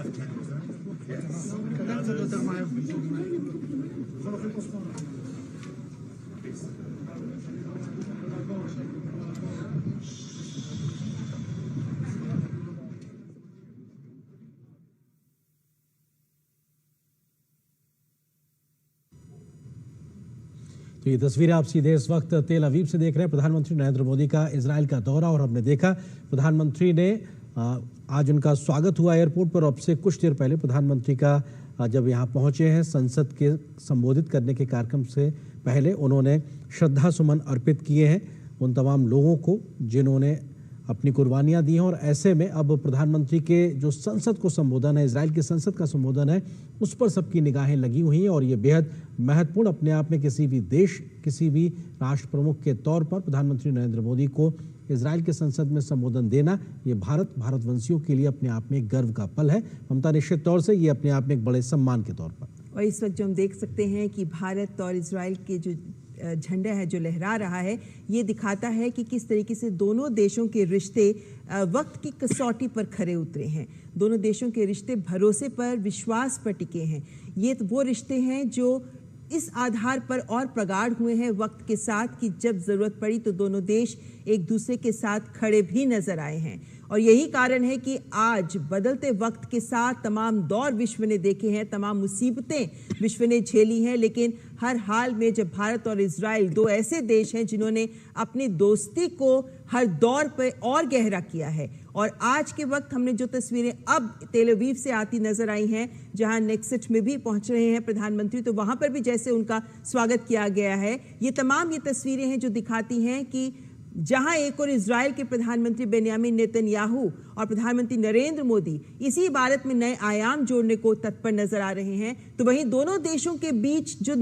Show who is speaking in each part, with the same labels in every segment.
Speaker 1: तो ये तस्वीरें आप सीधे इस वक्त तेल अवीव से देख रहे हैं। प्रधानमंत्री नरेंद्र मोदी का इजराइल का दौरा, और हमने देखा प्रधानमंत्री ने आज उनका स्वागत हुआ एयरपोर्ट पर। अब से कुछ देर पहले प्रधानमंत्री का जब यहाँ पहुंचे हैं, संसद के संबोधित करने के कार्यक्रम से पहले उन्होंने श्रद्धा सुमन अर्पित किए हैं उन तमाम लोगों को जिन्होंने अपनी कुर्बानियां दी हैं। और ऐसे में अब प्रधानमंत्री के जो संसद को संबोधन है, इजराइल की संसद का संबोधन है, उस पर सबकी निगाहें लगी हुई हैं। और ये बेहद महत्वपूर्ण अपने आप में किसी भी देश, किसी भी राष्ट्र प्रमुख के तौर पर प्रधानमंत्री नरेंद्र मोदी को इजराइल के संसद में संबोधन देना, ये भारतवंशियों के लिए अपने आप में एक गर्व का पल है। ममता, निश्चित तौर से ये अपने आप में एक बड़े सम्मान के तौर पर।
Speaker 2: और इस वक्त जो हम देख सकते हैं कि भारत और इजराइल के जो झंडा है जो लहरा रहा है, ये दिखाता है कि किस तरीके से दोनों देशों के रिश्ते वक्त की कसौटी पर खरे उतरे हैं। दोनों देशों के रिश्ते भरोसे पर, विश्वास पर टिके हैं। ये तो वो रिश्ते हैं जो इस आधार पर और प्रगाढ़ हुए हैं वक्त के साथ कि जब जरूरत पड़ी तो दोनों देश एक दूसरे के साथ खड़े भी नजर आए हैं। और यही कारण है कि आज बदलते वक्त के साथ तमाम दौर विश्व ने देखे हैं, तमाम मुसीबतें विश्व ने झेली हैं, लेकिन हर हाल में जब भारत और इजराइल दो ऐसे देश हैं जिन्होंने अपनी दोस्ती को हर दौर पर और गहरा किया है। और आज के वक्त हमने जो तस्वीरें अब तेल अवीव से आती नजर आई हैं, जहां नेक्सेट में भी पहुंच रहे हैं प्रधानमंत्री, तो वहां पर भी जैसे उनका स्वागत किया गया है, ये तमाम तस्वीरें हैं जो दिखाती हैं कि जहां एक और इजराइल के प्रधानमंत्री बेन्यामिन नेतन्याहू और प्रधानमंत्री नरेंद्र मोदी इसी इबारत में नए आयाम जोड़ने को तत्पर नजर आ रहे हैं, तो वहीं दोनों देशों के बीच जो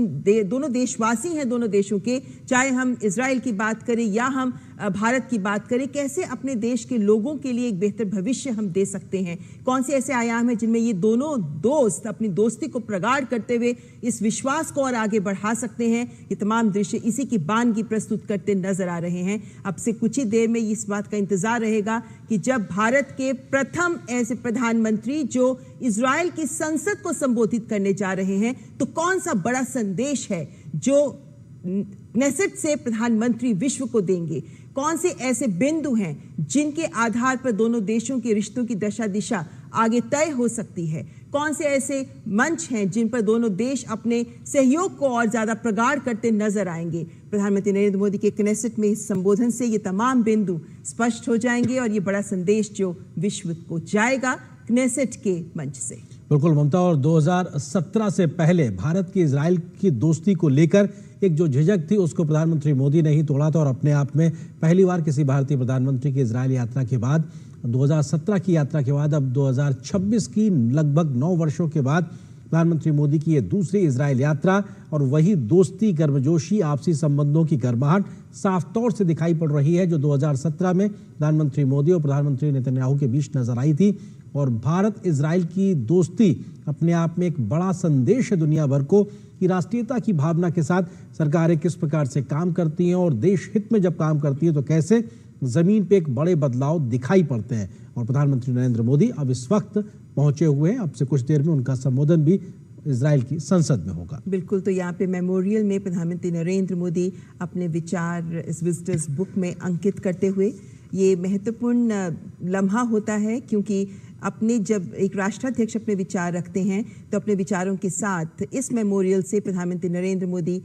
Speaker 2: दोनों देशवासी हैं दोनों देशों के, चाहे हम इजराइल की बात करें या हम भारत की बात करें, कैसे अपने देश के लोगों के लिए एक बेहतर भविष्य हम दे सकते हैं, कौन से ऐसे आयाम हैं जिनमें ये दोनों दोस्त अपनी दोस्ती को प्रगाढ़ करते हुए इस विश्वास को और आगे बढ़ा सकते हैं। ये तमाम दृश्य इसी की बानगी प्रस्तुत करते नजर आ रहे हैं। अब से कुछ ही देर में इस बात का इंतजार रहेगा कि जब भारत के प्रथम ऐसे प्रधानमंत्री जो इजराइल की संसद को संबोधित करने जा रहे हैं, तो कौन सा बड़ा संदेश है जो नेसेट से प्रधानमंत्री विश्व को देंगे, कौन से ऐसे बिंदु हैं जिनके आधार पर दोनों देशों के रिश्तों की दशा दिशा आगे तय हो सकती है, कौन से ऐसे मंच हैं जिन पर दोनों देश अपने सहयोग को और ज्यादा प्रगाढ़ करते नजर आएंगे। प्रधानमंत्री नरेंद्र मोदी के क्नेसेट में इस संबोधन से ये तमाम बिंदु स्पष्ट हो जाएंगे और ये बड़ा संदेश जो विश्व को जाएगा क्नेसेट के मंच से।
Speaker 1: बिल्कुल ममता, और 2017 से पहले भारत की इजराइल की दोस्ती को लेकर एक जो झिझक थी उसको प्रधानमंत्री मोदी ने ही तोड़ा था। और अपने आप में पहली बार किसी भारतीय प्रधानमंत्री की इजराइल यात्रा के बाद, 2017 की यात्रा के बाद, अब 2026 की लगभग 9 वर्षों के बाद प्रधानमंत्री मोदी की ये दूसरी इजराइल यात्रा, और वही दोस्ती, गर्मजोशी, आपसी संबंधों की गर्माहट साफ तौर से दिखाई पड़ रही है जो 2017 में प्रधानमंत्री मोदी और प्रधानमंत्री नेतन्याहू के बीच नजर आई थी। और भारत इजराइल की दोस्ती अपने आप में एक बड़ा संदेश है दुनिया भर को कि राष्ट्रीयता की भावना के साथ सरकारें किस प्रकार से काम करती हैं, और देश हित में जब काम करती है तो कैसे जमीन पे एक बड़े बदलाव दिखाई पड़ते हैं। और प्रधानमंत्री नरेंद्र मोदी अब इस वक्त पहुंचे हुए हैं। अब से कुछ देर में उनका संबोधन भी इजराइल की संसद में होगा।
Speaker 2: बिल्कुल, तो यहाँ पे मेमोरियल में प्रधानमंत्री नरेंद्र मोदी अपने विचार इस विजिटर्स बुक में अंकित करते हुए, ये महत्वपूर्ण लम्हा होता है क्योंकि अपने जब एक राष्ट्राध्यक्ष अपने विचार रखते हैं तो अपने विचारों के साथ इस मेमोरियल से प्रधानमंत्री नरेंद्र मोदी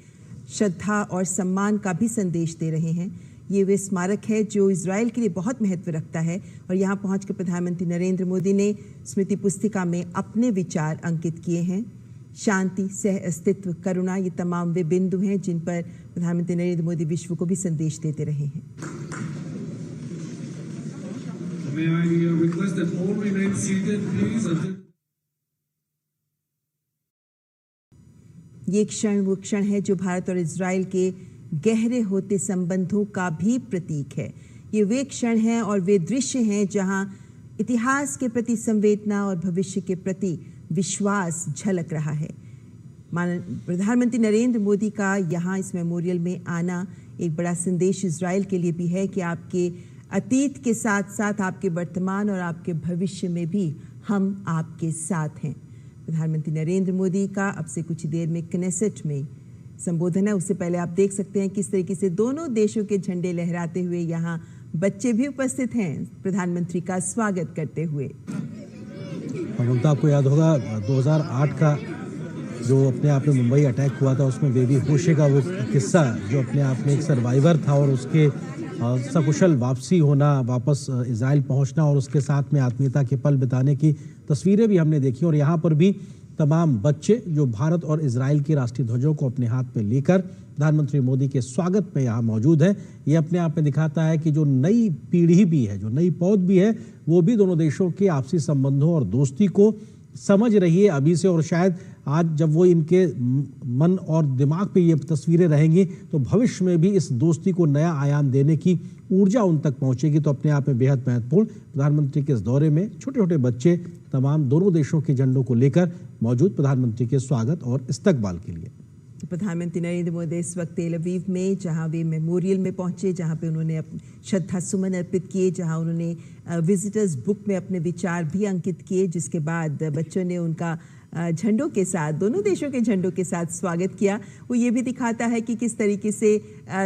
Speaker 2: श्रद्धा और सम्मान का भी संदेश दे रहे हैं। ये वे स्मारक है जो इजराइल के लिए बहुत महत्व रखता है और यहाँ पहुंचकर प्रधानमंत्री नरेंद्र मोदी ने स्मृति पुस्तिका में अपने विचार अंकित किए हैं। शांति, सह अस्तित्व, करुणा, ये तमाम वे बिंदु हैं जिन पर प्रधानमंत्री नरेंद्र मोदी विश्व को भी संदेश देते रहे हैं।
Speaker 3: May I request that all remain seated, please?
Speaker 2: ये क्षण वो क्षण है जो भारत और इजराइल के गहरे होते संबंधों का भी प्रतीक है। ये वे क्षण हैं और वे दृश्य हैं जहां इतिहास के प्रति संवेदना और भविष्य के प्रति विश्वास झलक रहा है। प्रधानमंत्री नरेंद्र मोदी का यहाँ इस मेमोरियल में आना एक बड़ा संदेश इजराइल के लिए भी है कि आपके अतीत के साथ साथ आपके वर्तमान और आपके भविष्य में भी हम आपके साथ हैं। प्रधानमंत्री नरेंद्र मोदी का अब से कुछ देर में कनेसेट में संबोधन है। उससे पहले आप देख सकते हैं किस तरीके से दोनों देशों के झंडे लहराते हुए यहाँ बच्चे भी उपस्थित हैं प्रधानमंत्री का स्वागत करते हुए।
Speaker 1: ममता, आपको याद होगा 2008 का जो अपने आप में मुंबई अटैक हुआ था, उसमें बेबी होशे का वो किस्सा जो अपने आप में एक सर्वाइवर था और उसके सकुशल वापसी होना, वापस इजराइल पहुंचना और उसके साथ में आत्मीयता के पल बिताने की तस्वीरें भी हमने देखी। और यहाँ पर भी तमाम बच्चे जो भारत और इजराइल के राष्ट्रीय ध्वजों को अपने हाथ में लेकर प्रधानमंत्री मोदी के स्वागत में यहाँ मौजूद है। ये अपने आप में दिखाता है कि जो नई पीढ़ी भी है, जो नई पौध भी है, वो भी दोनों देशों के आपसी संबंधों और दोस्ती को समझ रही है अभी से। और शायद आज जब वो इनके मन और दिमाग पे ये तस्वीरें रहेंगी तो भविष्य में भी इस दोस्ती को नया आयाम देने की ऊर्जा उन तक पहुंचेगी। तो अपने आप में बेहद महत्वपूर्ण प्रधानमंत्री के इस दौरे में छोटे छोटे बच्चे तमाम दोनों देशों के झंडों को लेकर मौजूद प्रधानमंत्री के स्वागत और इस्तकबाल के लिए।
Speaker 2: प्रधानमंत्री नरेंद्र मोदी इस वक्त तेल अवीव में, जहां वे मेमोरियल में पहुंचे, जहां पे उन्होंने श्रद्धा सुमन अर्पित किए, जहां उन्होंने विजिटर्स बुक में अपने विचार भी अंकित किए, जिसके बाद बच्चों ने उनका झंडों के साथ, दोनों देशों के झंडों के साथ स्वागत किया। वो ये भी दिखाता है कि किस तरीके से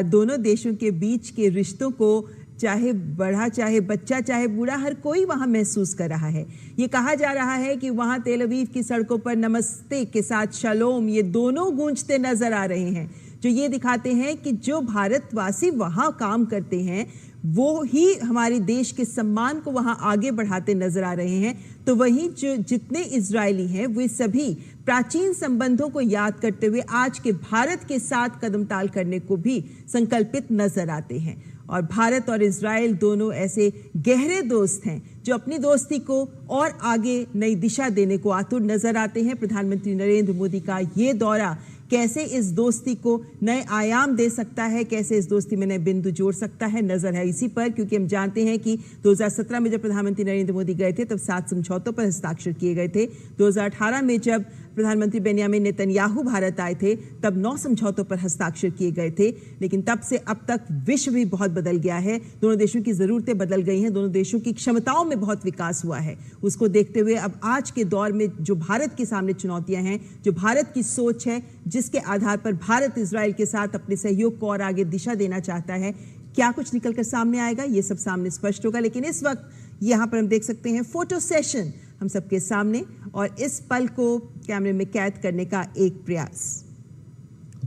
Speaker 2: दोनों देशों के बीच के रिश्तों को चाहे बड़ा, चाहे बच्चा, चाहे बूढ़ा, हर कोई वहां महसूस कर रहा है। ये कहा जा रहा है कि वहां तेल अवीव की सड़कों पर नमस्ते के साथ शलोम, ये दोनों गूंजते नजर आ रहे हैं, जो ये दिखाते हैं कि जो भारतवासी वहां काम करते हैं वो ही हमारे देश के सम्मान को वहां आगे बढ़ाते नजर आ रहे हैं। तो वहीं जो जितने इजरायली हैं वे सभी प्राचीन संबंधों को याद करते हुए आज के भारत के साथ कदमताल करने को भी संकल्पित नजर आते हैं। और भारत और इजराइल दोनों ऐसे गहरे दोस्त हैं जो अपनी दोस्ती को और आगे नई दिशा देने को आतुर नजर आते हैं। प्रधानमंत्री नरेंद्र मोदी का ये दौरा कैसे इस दोस्ती को नए आयाम दे सकता है, कैसे इस दोस्ती में नए बिंदु जोड़ सकता है, नजर है इसी पर। क्योंकि हम जानते हैं कि 2017 में जब प्रधानमंत्री नरेंद्र मोदी गए थे तब 7 समझौतों पर हस्ताक्षर किए गए थे। 2018 में जब प्रधानमंत्री बेन्यामिन नेतन्याहू भारत आए थे तब 9 समझौतों पर हस्ताक्षर किए गए थे। लेकिन तब से अब तक विश्व भी बहुत बदल गया है, दोनों देशों की जरूरतें बदल गई हैं, दोनों देशों की क्षमताओं में बहुत विकास हुआ है। उसको देखते हुए अब आज के दौर में जो भारत के सामने चुनौतियां हैं, जो भारत की सोच है, जिसके आधार पर भारत इजराइल के साथ अपने सहयोग को और आगे दिशा देना चाहता है, क्या कुछ निकलकर सामने आएगा, ये सब सामने स्पष्ट होगा। लेकिन इस वक्त यहाँ पर हम देख सकते हैं फोटो सेशन हम सबके सामने, और इस पल को कैमरे में कैद करने का एक प्रयास।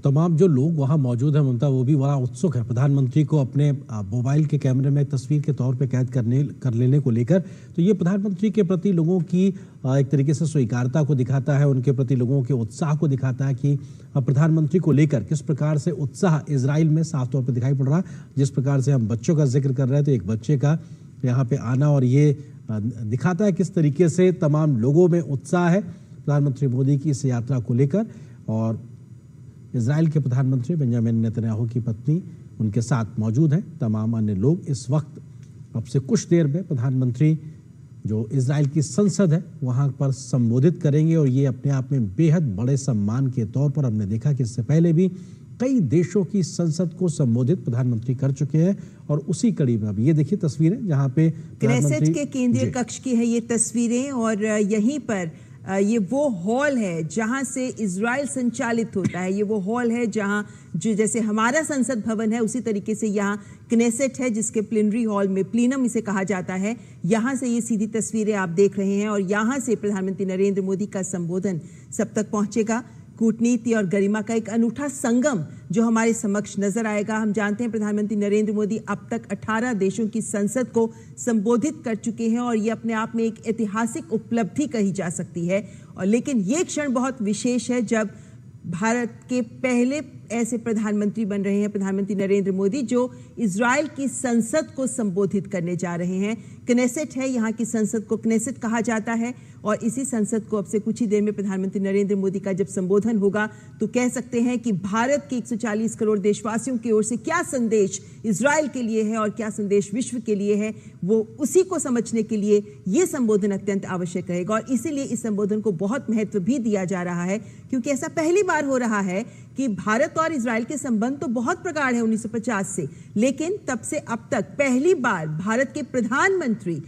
Speaker 1: तमाम जो लोग वहाँ मौजूद हैं ममता, वो भी बड़ा उत्सुक है प्रधानमंत्री को अपने मोबाइल के कैमरे में तस्वीर के तौर पे कैद कर लेने को लेकर। तो ये प्रधानमंत्री के प्रति लोगों की एक तरीके से स्वीकारता को दिखाता है, उनके प्रति लोगों के उत्साह को दिखाता है कि प्रधानमंत्री को लेकर किस प्रकार से उत्साह इजराइल में साफ तौर पर दिखाई पड़ रहा। जिस प्रकार से हम बच्चों का जिक्र कर रहे थे, एक बच्चे का यहाँ पे आना, और ये दिखाता है किस तरीके से तमाम लोगों में उत्साह है प्रधानमंत्री मोदी की इस यात्रा को लेकर। और इजराइल के प्रधानमंत्री बेंजामिन नेतन्याहू की पत्नी उनके साथ मौजूद हैं। तमाम अन्य लोग इस वक्त अब से कुछ देर में प्रधानमंत्री जो इजराइल की संसद है वहां पर संबोधित करेंगे, और ये अपने आप में बेहद बड़े सम्मान के तौर पर हमने देखा कि इससे पहले भी कई देशों की संसद को संबोधित प्रधानमंत्री कर चुके हैं। और उसी कड़ी में अब ये देखिए तस्वीरें जहां पे
Speaker 2: क्नेसेट के केंद्रीय कक्ष की है ये तस्वीरें, और यहीं पर ये वो हॉल है जहां से इजराइल संचालित होता है। ये वो हॉल है जहां जो जैसे हमारा संसद भवन है उसी तरीके से यहाँ क्नेसेट है, जिसके प्लेनरी हॉल में प्लीनम इसे कहा जाता है। यहाँ से ये सीधी तस्वीरें आप देख रहे हैं, और यहाँ से प्रधानमंत्री नरेंद्र मोदी का संबोधन सब तक पहुंचेगा। कूटनीति और गरिमा का एक अनूठा संगम जो हमारे समक्ष नजर आएगा। हम जानते हैं प्रधानमंत्री नरेंद्र मोदी अब तक 18 देशों की संसद को संबोधित कर चुके हैं, और ये अपने आप में एक ऐतिहासिक उपलब्धि कही जा सकती है। और लेकिन ये क्षण बहुत विशेष है जब भारत के पहले ऐसे प्रधानमंत्री बन रहे हैं प्रधानमंत्री नरेंद्र मोदी जो इजराइल की संसद को संबोधित करने जा रहे हैं। क्नेसेट है, यहाँ की संसद को क्नेसेट कहा जाता है, और इसी संसद को अब से कुछ ही देर में प्रधानमंत्री नरेंद्र मोदी का जब संबोधन होगा तो कह सकते हैं कि भारत के 140 करोड़ देशवासियों की ओर से क्या संदेश इजराइल के लिए है और क्या संदेश विश्व के लिए है, वो उसी को समझने के लिए ये संबोधन अत्यंत आवश्यक रहेगा। और इसीलिए इस संबोधन को बहुत महत्व भी दिया जा रहा है, क्योंकि ऐसा पहली बार हो रहा है कि भारत और इजराइल के संबंध तो बहुत प्रगाढ़ है 1950 से, लेकिन तब से अब तक पहली बार भारत के प्रधानमंत्री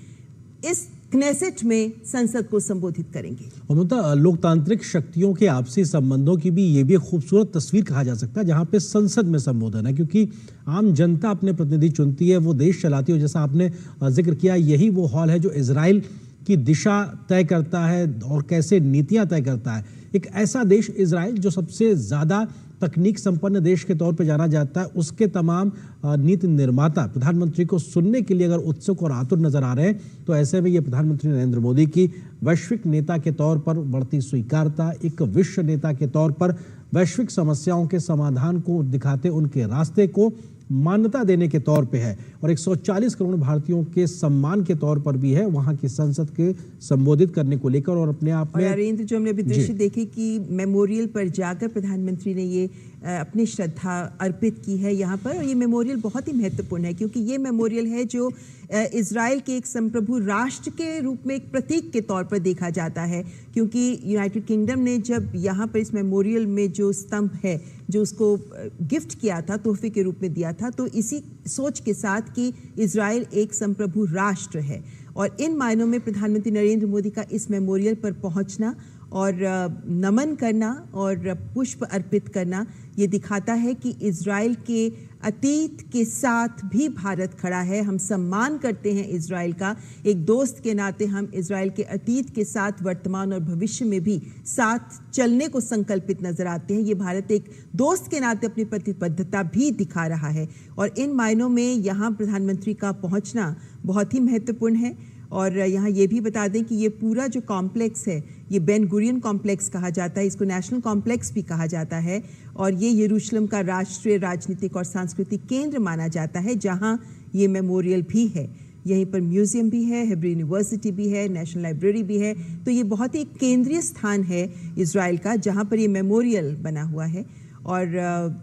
Speaker 2: इस क्नेसेट में संसद को संबोधित करेंगे।
Speaker 1: और ममता, लोकतांत्रिक शक्तियों के आपसी संबंधों की भी ये भी एक खूबसूरत तस्वीर कहा जा सकता है, जहां पे संसद में संबोधन है, क्योंकि आम जनता अपने प्रतिनिधि चुनती है, वो देश चलाती है। जैसा आपने जिक्र किया, यही वो हॉल है जो इजराइल की दिशा तय करता है और कैसे नीतियां तय करता है। एक ऐसा देश इजराइल जो सबसे ज्यादा तकनीक संपन्न देश के तौर पे जाना जाता है, उसके तमाम नीति निर्माता प्रधानमंत्री को सुनने के लिए अगर उत्सुक और आतुर नजर आ रहे हैं, तो ऐसे में ये प्रधानमंत्री नरेंद्र मोदी की वैश्विक नेता के तौर पर बढ़ती स्वीकारता, एक विश्व नेता के तौर पर वैश्विक समस्याओं के समाधान को दिखाते उनके रास्ते को मान्यता देने के तौर पे है, और 140 करोड़ भारतीयों के सम्मान के तौर पर भी है वहां की संसद के संबोधित करने को लेकर। और अपने आप में
Speaker 2: नरेंद्र, जो हमने अभी दृश्य देखे कि मेमोरियल पर जाकर प्रधानमंत्री ने ये अपनी श्रद्धा अर्पित की है यहाँ पर, और ये मेमोरियल बहुत ही महत्वपूर्ण है, क्योंकि ये मेमोरियल है जो इजराइल के एक संप्रभु राष्ट्र के रूप में एक प्रतीक के तौर पर देखा जाता है। क्योंकि यूनाइटेड किंगडम ने जब यहाँ पर इस मेमोरियल में जो स्तंभ है, जो उसको गिफ्ट किया था, तोहफे के रूप में दिया था, तो इसी सोच के साथ कि इजराइल एक संप्रभु राष्ट्र है, और इन मायनों में प्रधानमंत्री नरेंद्र मोदी का इस मेमोरियल पर पहुंचना और नमन करना और पुष्प अर्पित करना, ये दिखाता है कि इजराइल के अतीत के साथ भी भारत खड़ा है। हम सम्मान करते हैं इजराइल का, एक दोस्त के नाते हम इजराइल के अतीत के साथ वर्तमान और भविष्य में भी साथ चलने को संकल्पित नजर आते हैं। ये भारत एक दोस्त के नाते अपनी प्रतिबद्धता भी दिखा रहा है, और इन मायनों में यहाँ प्रधानमंत्री का पहुँचना बहुत ही महत्वपूर्ण है। और यहाँ ये भी बता दें कि ये पूरा जो कॉम्प्लेक्स है, ये बेन गुरियन कॉम्प्लेक्स कहा जाता है, इसको नेशनल कॉम्प्लेक्स भी कहा जाता है, और ये यरूशलेम का राष्ट्रीय राजनीतिक और सांस्कृतिक केंद्र माना जाता है, जहाँ ये मेमोरियल भी है। यहीं पर म्यूजियम भी है, हिब्रू यूनिवर्सिटी भी है, नेशनल लाइब्रेरी भी है। तो ये बहुत ही केंद्रीय स्थान है इजराइल का, जहाँ पर ये मेमोरियल बना हुआ है। और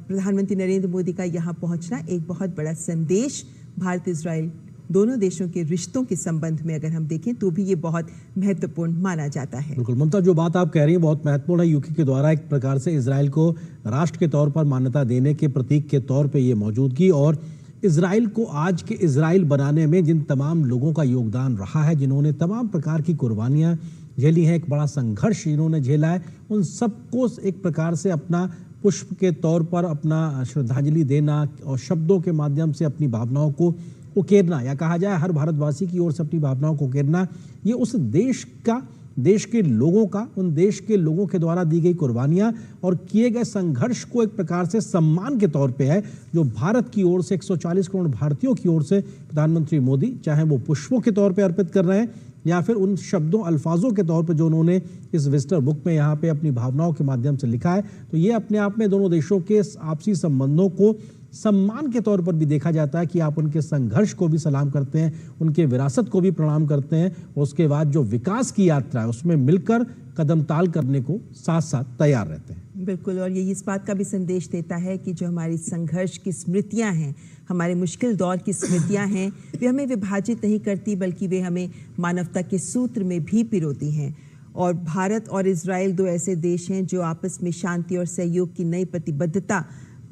Speaker 2: प्रधानमंत्री नरेंद्र मोदी का यहाँ पहुँचना एक बहुत बड़ा संदेश भारत इजराइल दोनों देशों के रिश्तों के संबंध में अगर हम देखें तो भी ये बहुत महत्वपूर्ण माना जाता है।
Speaker 1: बिल्कुल ममता, जो बात आप कह रही हैं बहुत महत्वपूर्ण है। यूके के द्वारा एक प्रकार से इजराइल को राष्ट्र के तौर पर मान्यता देने के प्रतीक के तौर पे ये मौजूदगी, और इजराइल को आज के इजराइल बनाने में जिन तमाम लोगों का योगदान रहा है, जिन्होंने तमाम प्रकार की कुर्बानियाँ झेली हैं, एक बड़ा संघर्ष जिन्होंने झेला है, उन सबको एक प्रकार से अपना पुष्प के तौर पर अपना श्रद्धांजलि देना और शब्दों के माध्यम से अपनी भावनाओं को उकेरना, या कहा जाए हर भारतवासी की ओर से अपनी भावनाओं को उकेरना, ये उस देश का, देश के लोगों का, उन देश के लोगों के द्वारा दी गई कुर्बानियां और किए गए संघर्ष को एक प्रकार से सम्मान के तौर पे है, जो भारत की ओर से 140 करोड़ भारतीयों की ओर से प्रधानमंत्री मोदी, चाहे वो पुष्पों के तौर पे अर्पित कर रहे हैं या फिर उन शब्दों अल्फाजों के तौर पे जो उन्होंने इस विजिटर बुक में यहाँ पे अपनी भावनाओं के माध्यम से लिखा है, तो ये अपने आप में दोनों देशों के आपसी संबंधों को सम्मान के तौर पर भी देखा जाता है कि आप उनके संघर्ष को भी सलाम करते हैं, उनके विरासत को भी प्रणाम करते हैं, और उसके बाद जो विकास की यात्रा है उसमें मिलकर कदम ताल करने को साथ साथ तैयार रहते हैं।
Speaker 2: बिल्कुल, और ये इस बात का भी संदेश देता है कि जो हमारी संघर्ष की स्मृतियां हैं, हमारे मुश्किल दौर की स्मृतियां हैं, वे हमें विभाजित नहीं करती, बल्कि वे हमें मानवता के सूत्र में भी पिरोती हैं। और भारत और इजराइल दो ऐसे देश हैं जो आपस में शांति और सहयोग की नई प्रतिबद्धता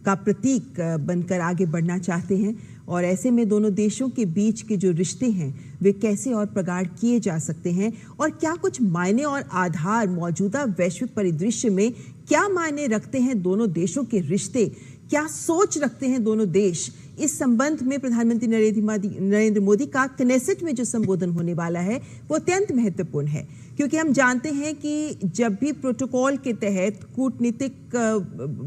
Speaker 2: का प्रतीक बनकर आगे बढ़ना चाहते हैं, और ऐसे में दोनों देशों के बीच के जो रिश्ते हैं वे कैसे और प्रगाढ़ किए जा सकते हैं, और क्या कुछ मायने और आधार मौजूदा वैश्विक परिदृश्य में क्या मायने रखते हैं दोनों देशों के रिश्ते, क्या सोच रखते हैं दोनों देश, इस संबंध में प्रधानमंत्री नरेंद्र मोदी का क्नेसेट में जो संबोधन होने वाला है वो अत्यंत महत्वपूर्ण है। क्योंकि हम जानते हैं कि जब भी प्रोटोकॉल के तहत कूटनीतिक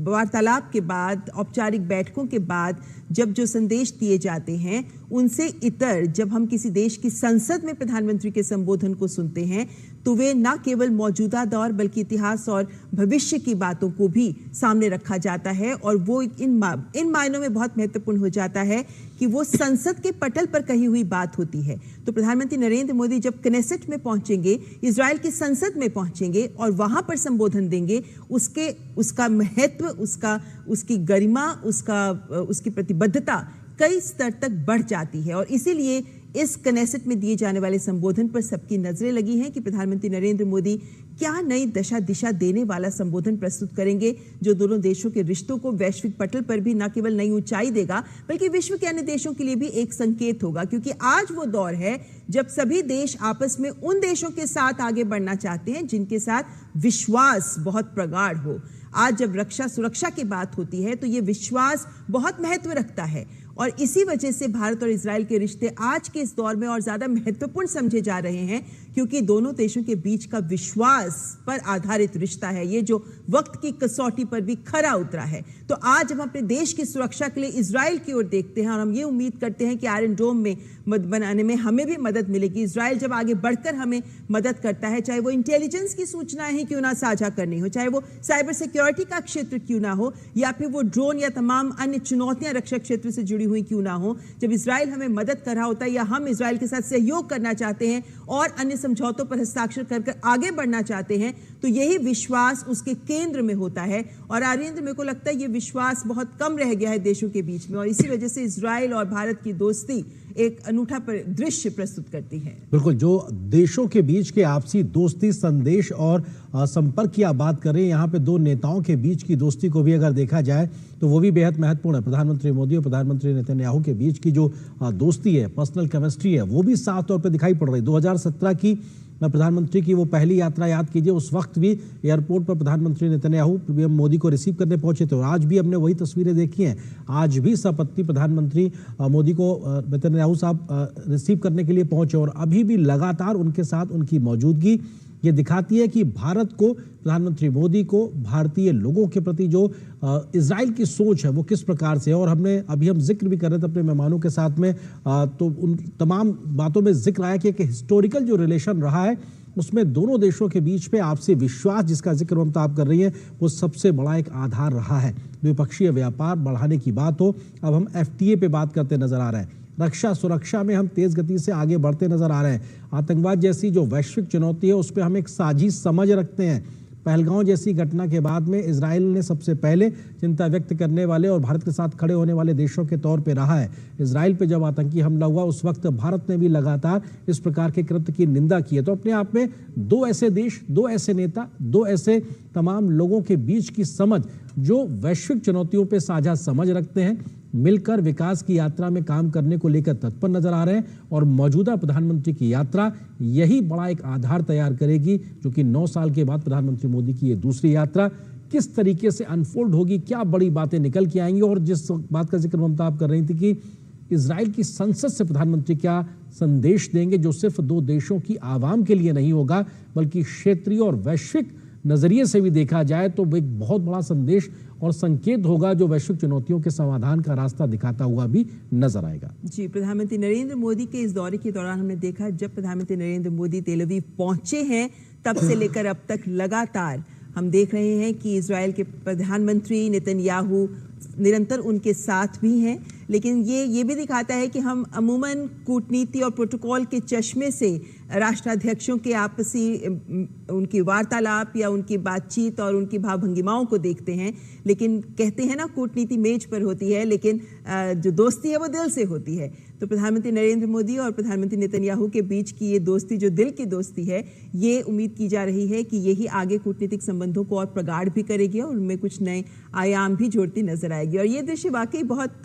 Speaker 2: वार्तालाप के बाद, औपचारिक बैठकों के बाद जब जो संदेश दिए जाते हैं, उनसे इतर जब हम किसी देश की संसद में प्रधानमंत्री के संबोधन को सुनते हैं तो वे न केवल मौजूदा दौर बल्कि इतिहास और भविष्य की बातों को भी सामने रखा जाता है, और वो इन मायनों में बहुत महत्वपूर्ण हो जाता है कि वो संसद के पटल पर कही हुई बात होती है। तो प्रधानमंत्री नरेंद्र मोदी जब क्नेसेट में पहुंचेंगे, इजराइल की संसद में पहुंचेंगे और वहां पर संबोधन देंगे, उसका महत्व, उसकी गरिमा, उसकी प्रतिबद्धता कई स्तर तक बढ़ जाती है। और इसीलिए इस कनेसेट में दिए जाने वाले संबोधन पर सबकी नजरें लगी हैं कि प्रधानमंत्री नरेंद्र मोदी क्या नई दिशा देने वाला संबोधन प्रस्तुत करेंगे, जो दोनों देशों के रिश्तों को वैश्विक पटल पर भी न केवल नई ऊंचाई देगा बल्कि विश्व के अन्य देशों के लिए भी एक संकेत होगा। क्योंकि आज वो दौर है जब सभी देश आपस में उन देशों के साथ आगे बढ़ना चाहते हैं जिनके साथ विश्वास बहुत प्रगाढ़ हो। आज जब रक्षा सुरक्षा की बात होती है तो ये विश्वास बहुत महत्व रखता है और इसी वजह से भारत और इजराइल के रिश्ते आज के इस दौर में और ज्यादा महत्वपूर्ण समझे जा रहे हैं, क्योंकि दोनों देशों के बीच का विश्वास पर आधारित रिश्ता है ये, जो वक्त की कसौटी पर भी खरा उतरा है। तो आज हम अपने देश की सुरक्षा के लिए इजराइल की ओर देखते हैं और हम ये उम्मीद करते हैं कि आयरन डोम में बनाने में हमें भी मदद मिलेगी। इजराइल जब आगे बढ़कर हमें मदद करता है, चाहे वो इंटेलिजेंस की सूचनाएं ही क्यों ना साझा करनी हो, चाहे वो साइबर सिक्योरिटी का क्षेत्र क्यों ना हो, या फिर वो ड्रोन या तमाम अन्य चुनौतियां रक्षा क्षेत्र से जुड़ी हुई क्यों ना हो, जब इजराइल हमें मदद कर रहा होता है या हम इजराइल के साथ सहयोग करना चाहते हैं और अन्य समझौतों पर हस्ताक्षर कर आगे बढ़ना चाहते हैं, तो यही विश्वास उसके केंद्र में होता है। और आर्येंद्र, मेरे को लगता है ये विश्वास बहुत कम रह गया है देशों के बीच में और इसी वजह से इजराइल और भारत की दोस्ती एक अनूठा दृश्य प्रस्तुत करती है।
Speaker 1: बिल्कुल, जो देशों के बीच के आपसी दोस्ती, संदेश और संपर्क की आप बात कर रहे हैं, यहाँ पे दो नेताओं के बीच की दोस्ती को भी अगर देखा जाए तो वो भी बेहद महत्वपूर्ण है। प्रधानमंत्री मोदी और प्रधानमंत्री नेतन्याहू के बीच की जो दोस्ती है, पर्सनल केमिस्ट्री है, वो भी साफ तौर पर दिखाई पड़ रही। 2017 की प्रधानमंत्री की वो पहली यात्रा याद कीजिए, उस वक्त भी एयरपोर्ट पर प्रधानमंत्री नेतन्याहू पीएम मोदी को रिसीव करने पहुंचे थे और आज भी हमने वही तस्वीरें देखी हैं। आज भी सपत्नीक प्रधानमंत्री मोदी को नेतन्याहू साहब रिसीव करने के लिए पहुंचे और अभी भी लगातार उनके साथ उनकी मौजूदगी ये दिखाती है कि भारत को, प्रधानमंत्री मोदी को भारतीय लोगों के प्रति जो इजराइल की सोच है वो किस प्रकार से है। और हमने अभी हम जिक्र भी कर रहे थे अपने मेहमानों के साथ में, तो उन तमाम बातों में जिक्र आया कि एक हिस्टोरिकल जो रिलेशन रहा है उसमें दोनों देशों के बीच पे आपसी विश्वास, जिसका जिक्र ममता आप कर रही हैं, वो सबसे बड़ा एक आधार रहा है। द्विपक्षीय व्यापार बढ़ाने की बात हो, अब हम FTA पे बात करते नजर आ रहे हैं, रक्षा सुरक्षा में हम तेज गति से आगे बढ़ते नजर आ रहे हैं, आतंकवाद जैसी जो वैश्विक चुनौती है उस पर हम एक साझी समझ रखते हैं। पहलगांव जैसी घटना के बाद में इजराइल ने सबसे पहले चिंता व्यक्त करने वाले और भारत के साथ खड़े होने वाले देशों के तौर पे रहा है। इजराइल पे जब आतंकी हमला हुआ उस वक्त भारत ने भी लगातार इस प्रकार के कृत्य की निंदा की है। तो अपने आप में दो ऐसे देश, दो ऐसे नेता, दो ऐसे तमाम लोगों के बीच की समझ जो वैश्विक चुनौतियों पे साझा समझ रखते हैं, मिलकर विकास की यात्रा में काम करने को लेकर तत्पर नजर आ रहे हैं और मौजूदा प्रधानमंत्री की यात्रा यही बड़ा एक आधार तैयार करेगी, जो कि 9 साल के बाद प्रधानमंत्री मोदी की ये दूसरी यात्रा किस तरीके से अनफोल्ड होगी, क्या बड़ी बातें निकल के आएंगी। और जिस बात का जिक्र ममता आप कर रही थी कि इजराइल की संसद से प्रधानमंत्री क्या संदेश देंगे, जो सिर्फ दो देशों की आवाम के लिए नहीं होगा बल्कि क्षेत्रीय और वैश्विक नजरिए से भी देखा जाए तो एक बहुत बड़ा संदेश और संकेत होगा जो वैश्विक चुनौतियों के समाधान का रास्ता दिखाता हुआ भी नजर आएगा।
Speaker 2: जी, प्रधानमंत्री नरेंद्र मोदी के इस दौरे के दौरान हमने देखा, जब प्रधानमंत्री नरेंद्र मोदी तेल अवीव पहुंचे हैं तब से लेकर अब तक लगातार हम देख रहे हैं कि इजराइल के प्रधानमंत्री नेतन्याहू निरंतर उनके साथ भी हैं। लेकिन ये भी दिखाता है कि हम अमूमन कूटनीति और प्रोटोकॉल के चश्मे से राष्ट्राध्यक्षों के आपसी उनकी वार्तालाप या उनकी बातचीत और उनकी भाव भंगिमाओं को देखते हैं, लेकिन कहते हैं ना, कूटनीति मेज पर होती है लेकिन जो दोस्ती है वो दिल से होती है। तो प्रधानमंत्री नरेंद्र मोदी और प्रधानमंत्री नेतन्याहू के बीच की ये दोस्ती जो दिल की दोस्ती है, ये उम्मीद की जा रही है कि यही आगे कूटनीतिक संबंधों को और प्रगाढ़ भी करेगी और उनमें कुछ नए आयाम भी जोड़ती नजर आएगी। और ये दृश्य वाकई बहुत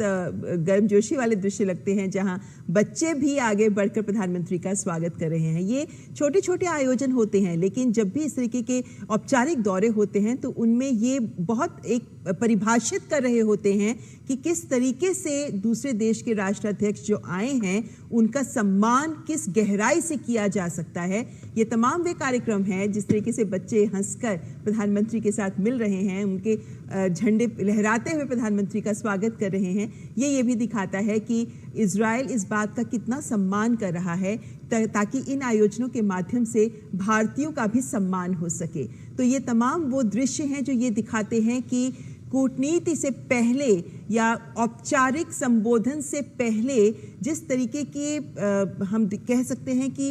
Speaker 2: गर्मजोशी वाले दृश्य लगते हैं, जहां बच्चे भी आगे बढ़कर प्रधानमंत्री का स्वागत कर रहे हैं। ये छोटे छोटे आयोजन होते हैं, लेकिन जब भी इस तरीके के औपचारिक दौरे होते हैं तो उनमें ये बहुत एक परिभाषित कर रहे होते हैं कि किस तरीके से दूसरे देश के राष्ट्राध्यक्ष जो आए हैं उनका सम्मान किस गहराई से किया जा सकता है। ये तमाम वे कार्यक्रम हैं जिस तरीके से बच्चे हंसकर प्रधानमंत्री के साथ मिल रहे हैं, उनके झंडे लहराते हुए प्रधानमंत्री का स्वागत कर रहे हैं। ये भी दिखाता है कि इजराइल इस बात का कितना सम्मान कर रहा है ताकि इन आयोजनों के माध्यम से भारतीयों का भी सम्मान हो सके। तो ये तमाम वो दृश्य हैं जो ये दिखाते हैं कि कूटनीति से पहले या औपचारिक संबोधन से पहले जिस तरीके के हम कह सकते हैं कि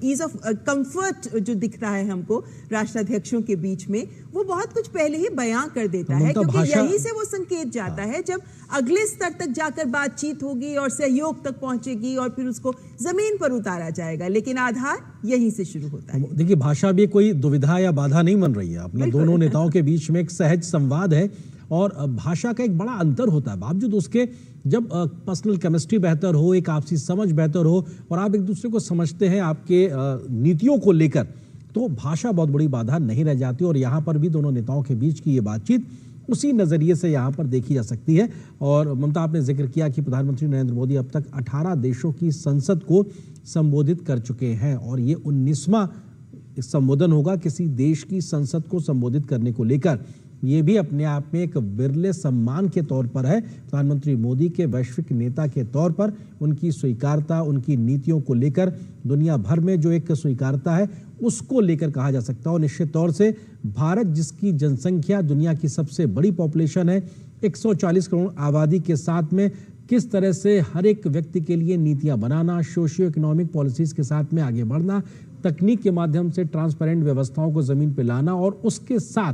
Speaker 2: ईज ऑफ कंफर्ट जो दिख रहा है हमको राष्ट्राध्यक्षों के बीच में, वो बहुत कुछ पहले ही बयां कर देता है, क्योंकि यहीं से वो संकेत जाता है जब अगले स्तर तक जाकर बातचीत होगी और सहयोग तक पहुंचेगी और फिर उसको जमीन पर उतारा जाएगा, लेकिन आधार यहीं से शुरू होता है।
Speaker 1: देखिए, भाषा भी कोई दुविधा या बाधा नहीं बन रही है, अपने दोनों नेताओं के बीच में एक सहज संवाद है और भाषा का एक बड़ा अंतर होता है। बावजूद उसके जब पर्सनल केमिस्ट्री बेहतर हो, एक आपसी समझ बेहतर हो और आप एक दूसरे को समझते हैं आपके नीतियों को लेकर, तो भाषा बहुत बड़ी बाधा नहीं रह जाती। और यहाँ पर भी दोनों नेताओं के बीच की ये बातचीत उसी नजरिए से यहाँ पर देखी जा सकती है। और ममता, आपने जिक्र किया कि प्रधानमंत्री नरेंद्र मोदी अब तक 18 देशों की संसद को संबोधित कर चुके हैं और ये 19वां संबोधन होगा किसी देश की संसद को संबोधित करने को लेकर। ये भी अपने आप में एक बिरले सम्मान के तौर पर है प्रधानमंत्री मोदी के वैश्विक नेता के तौर पर। उनकी स्वीकारता, उनकी नीतियों को लेकर दुनिया भर में जो एक स्वीकारता है उसको लेकर कहा जा सकता है। और निश्चित तौर से भारत, जिसकी जनसंख्या दुनिया की सबसे बड़ी पॉपुलेशन है, 140 करोड़ आबादी के साथ में किस तरह से हर एक व्यक्ति के लिए नीतियां बनाना, सोशियो इकोनॉमिक पॉलिसीज के साथ में आगे बढ़ना, तकनीक के माध्यम से ट्रांसपेरेंट व्यवस्थाओं को जमीन पर लाना और उसके साथ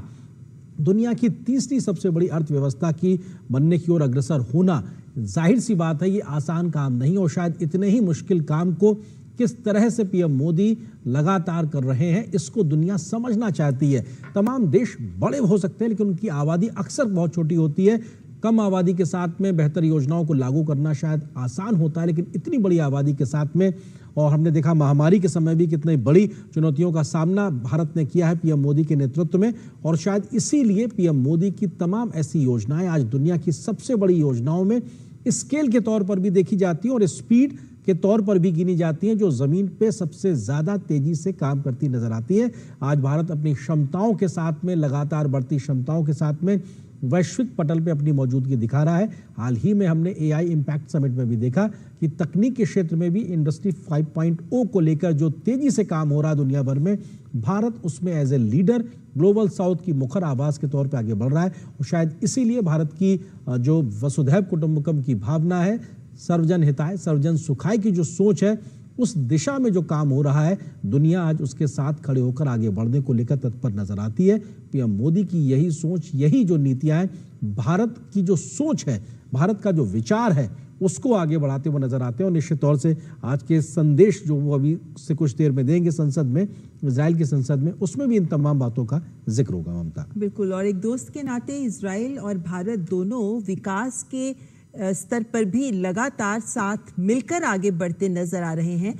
Speaker 1: दुनिया की तीसरी सबसे बड़ी अर्थव्यवस्था की बनने की ओर अग्रसर होना, जाहिर सी बात है ये आसान काम नहीं। और शायद इतने ही मुश्किल काम को किस तरह से पीएम मोदी लगातार कर रहे हैं, इसको दुनिया समझना चाहती है। तमाम देश बड़े हो सकते हैं लेकिन उनकी आबादी अक्सर बहुत छोटी होती है। कम आबादी के साथ में बेहतर योजनाओं को लागू करना शायद आसान होता है, लेकिन इतनी बड़ी आबादी के साथ में, और हमने देखा महामारी के समय भी कितनी बड़ी चुनौतियों का सामना भारत ने किया है पीएम मोदी के नेतृत्व में। और शायद इसीलिए पीएम मोदी की तमाम ऐसी योजनाएं आज दुनिया की सबसे बड़ी योजनाओं में स्केल के तौर पर भी देखी जाती है और स्पीड के तौर पर भी गिनी जाती हैं, जो जमीन पे सबसे ज्यादा तेजी से काम करती नजर आती है। आज भारत अपनी क्षमताओं के साथ में, लगातार बढ़ती क्षमताओं के साथ में वैश्विक पटल पे अपनी मौजूदगी दिखा रहा है। हाल ही में हमने एआई इम्पैक्ट समिट में भी देखा कि तकनीक के क्षेत्र में भी इंडस्ट्री 5.0 को लेकर जो तेजी से काम हो रहा है दुनिया भर में, भारत उसमें as a leader global south की मुखर आवाज के तौर पे आगे बढ़ रहा है। और शायद इसीलिए भारत की जो वसुधैव कुटुंबकम की भावना है, सर्वजन हिताय सर्वजन सुखाय की जो सोच है, उस दिशा में जो काम हो रहा है, दुनिया आज उसके साथ खड़े होकर आगे बढ़ने को लेकर तत्पर नजर आती है। पीएम मोदी की यही सोच, यही जो नीतियां हैं, भारत की जो सोच है, भारत का जो विचार है, उसको आगे बढ़ाते हुए नजर आते हैं। और निश्चित तौर से आज के संदेश जो वो अभी से कुछ देर में देंगे संसद में, इजराइल की संसद में, उसमें भी इन तमाम बातों का जिक्र होगा। ममता, बिल्कुल।
Speaker 2: और एक दोस्त के नाते इजराइल और भारत दोनों विकास के स्तर पर भी लगातार साथ मिलकर आगे बढ़ते नजर आ रहे हैं।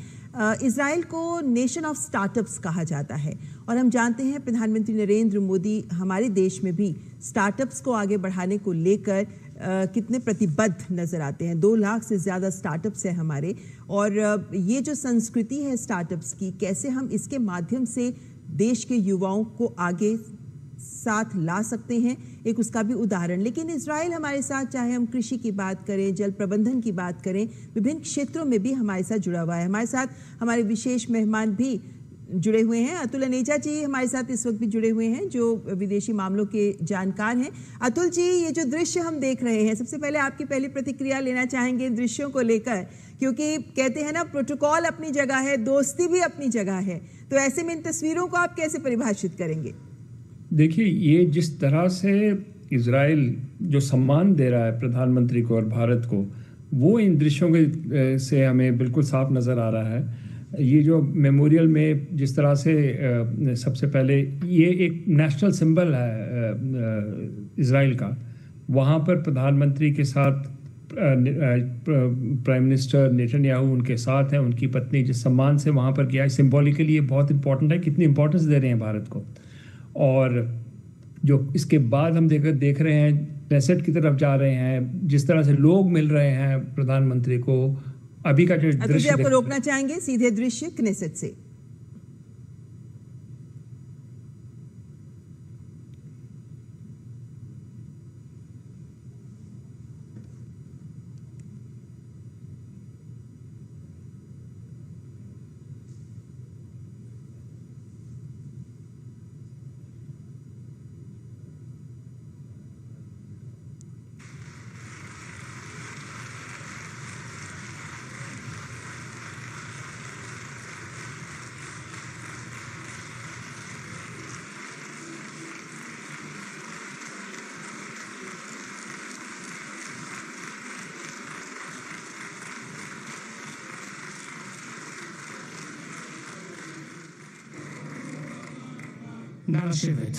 Speaker 2: इजराइल को नेशन ऑफ स्टार्टअप्स कहा जाता है और हम जानते हैं प्रधानमंत्री नरेंद्र मोदी हमारे देश में भी स्टार्टअप्स को आगे बढ़ाने को लेकर कितने प्रतिबद्ध नजर आते हैं। 2 लाख से ज़्यादा स्टार्टअप्स हैं हमारे, और ये जो संस्कृति है स्टार्टअप्स की, कैसे हम इसके माध्यम से देश के युवाओं को आगे साथ ला सकते हैं, एक उसका भी उदाहरण। लेकिन इजराइल हमारे साथ, चाहे हम कृषि की बात करें, जल प्रबंधन की बात करें, विभिन्न क्षेत्रों में भी हमारे साथ जुड़ा हुआ है। हमारे साथ हमारे विशेष मेहमान भी जुड़े हुए हैं। अतुल अनेजा जी हमारे साथ इस वक्त भी जुड़े हुए हैं, जो विदेशी मामलों के जानकार हैं। अतुल जी, ये जो दृश्य हम देख रहे हैं, सबसे पहले आपकी पहली प्रतिक्रिया लेना चाहेंगे दृश्यों को लेकर, क्योंकि कहते हैं ना, प्रोटोकॉल अपनी जगह है, दोस्ती भी अपनी जगह है, तो ऐसे में इन तस्वीरों को आप कैसे परिभाषित करेंगे?
Speaker 4: देखिए, ये जिस तरह से इजराइल जो सम्मान दे रहा है प्रधानमंत्री को और भारत को, वो इन दृश्यों के से हमें बिल्कुल साफ नज़र आ रहा है। ये जो मेमोरियल में जिस तरह से सबसे पहले ये एक नेशनल सिंबल है इजराइल का, वहाँ पर प्रधानमंत्री के साथ प्राइम मिनिस्टर नेतन्याहू उनके साथ हैं, उनकी पत्नी जिस सम्मान से वहाँ पर किया है, सिम्बॉलिकली ये बहुत इंपॉर्टेंट है, कितनी इंपॉर्टेंस दे रहे हैं भारत को। और जो इसके बाद हम देख रहे हैं, क्नेसेट की तरफ जा रहे हैं, जिस तरह से लोग मिल रहे हैं प्रधानमंत्री को, अभी का जो दृश्य
Speaker 2: आपको रोकना चाहेंगे सीधे दृश्य क्नेसेट से।
Speaker 5: נא לשבת.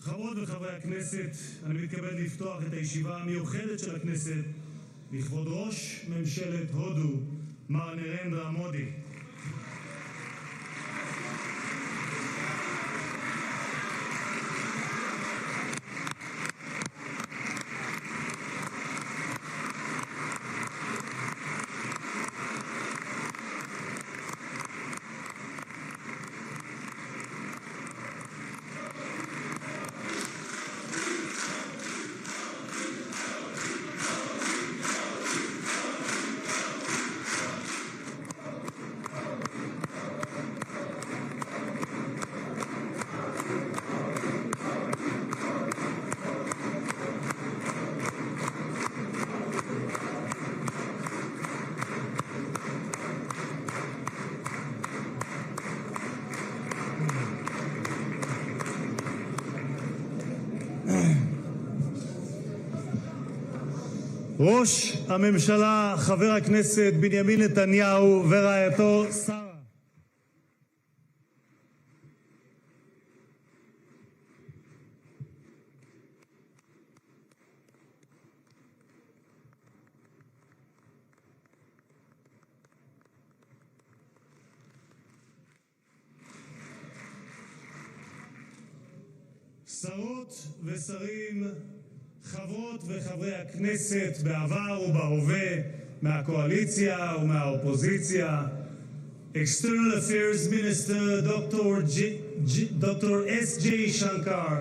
Speaker 6: חברות וחברי הכנסת, אני מתכבד לפתוח את הישיבה המיוחדת של הכנסת לכבוד ראש ממשלת הודו, מר נרנדרה מודי. ראש הממשלה חבר הכנסת בנימין נתניהו ורעייתו שרה. שרות ושרים, חברות וחברי הכנסת בעבר ובהווה, מהקואליציה ומהאופוזיציה, External Affairs Minister Dr. S.J. Shankar,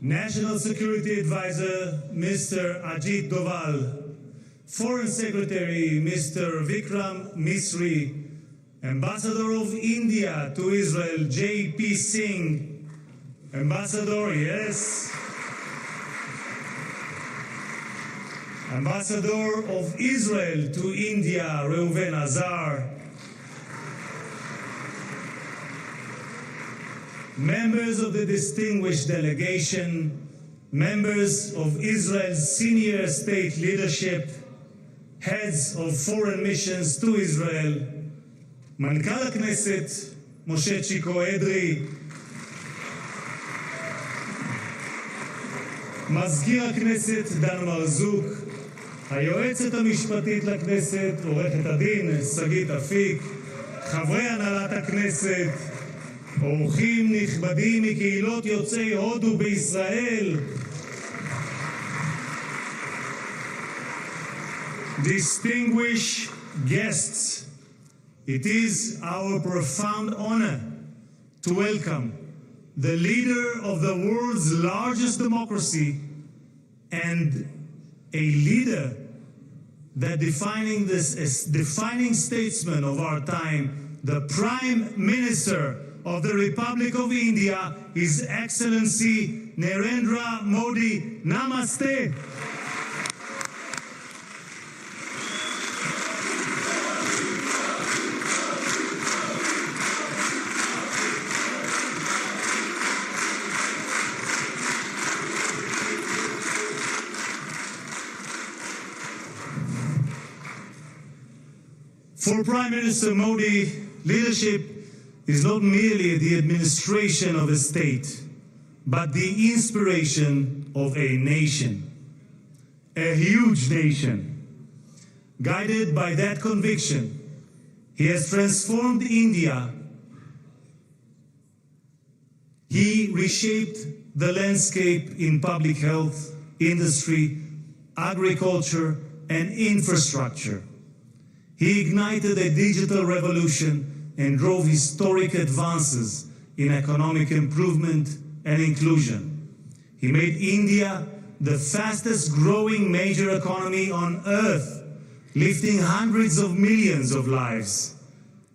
Speaker 6: National Security Advisor Mr. Ajit Doval, Foreign Secretary Mr. Vikram Misri, Ambassador of India to Israel J.P. Singh, Ambassador, yes, Ambassador of Israel to India, Reuven Azar. Members of the distinguished delegation, members of Israel's senior state leadership, heads of foreign missions to Israel, Mankal Knesset, Moshe Chico Edri, מזכיר הכנסת דן מרזוק, היועצת המשפטית לכנסת, עורכת הדין שגית אפיק, חברי הנהלת הכנסת, אורחים נכבדים מקהילות יוצאי הודו בישראל, distinguished guests, it is our profound honor to welcome the leader of the world's largest democracy and a leader that defining statesman of our time, the Prime Minister of the Republic of India, His Excellency Narendra Modi. Namaste. For Prime Minister Modi, leadership is not merely the administration of a state, but the inspiration of a nation, a huge nation. Guided by that conviction, he has transformed India. He reshaped the landscape in public health, industry, agriculture, and infrastructure. He ignited a digital revolution and drove historic advances in economic improvement and inclusion. He made India the fastest growing major economy on earth, lifting hundreds of millions of lives.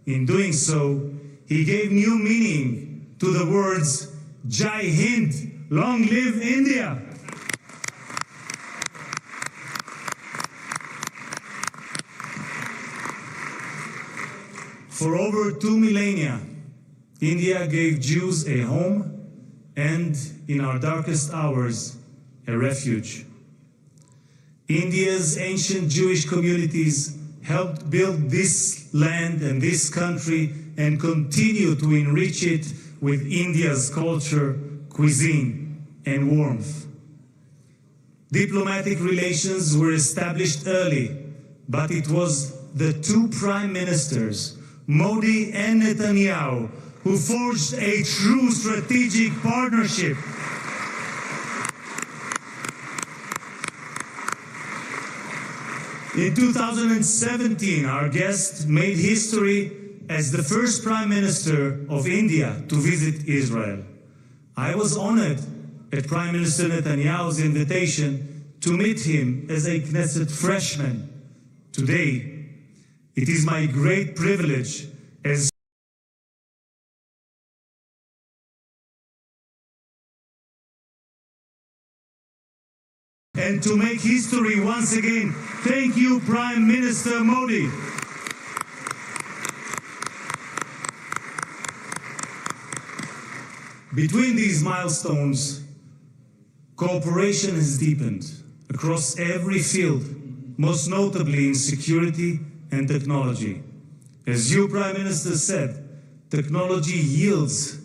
Speaker 6: In doing so, he gave new meaning to the words Jai Hind, long live India. For over 2 millennia, India gave Jews a home and, in our darkest hours, a refuge. India's ancient Jewish communities helped build this land and this country and continue to enrich it with India's culture, cuisine, and warmth. Diplomatic relations were established early, but it was the two prime ministers, Modi and Netanyahu, who forged a true strategic partnership. In 2017, our guest made history as the first Prime Minister of India to visit Israel. I was honored at Prime Minister Netanyahu's invitation to meet him as a Knesset freshman. Today, it is my great privilege as and to make history once again. Thank you, Prime Minister Modi. Between these milestones, cooperation has deepened across every field, most notably in security and technology. As you, Prime Minister, said, technology yields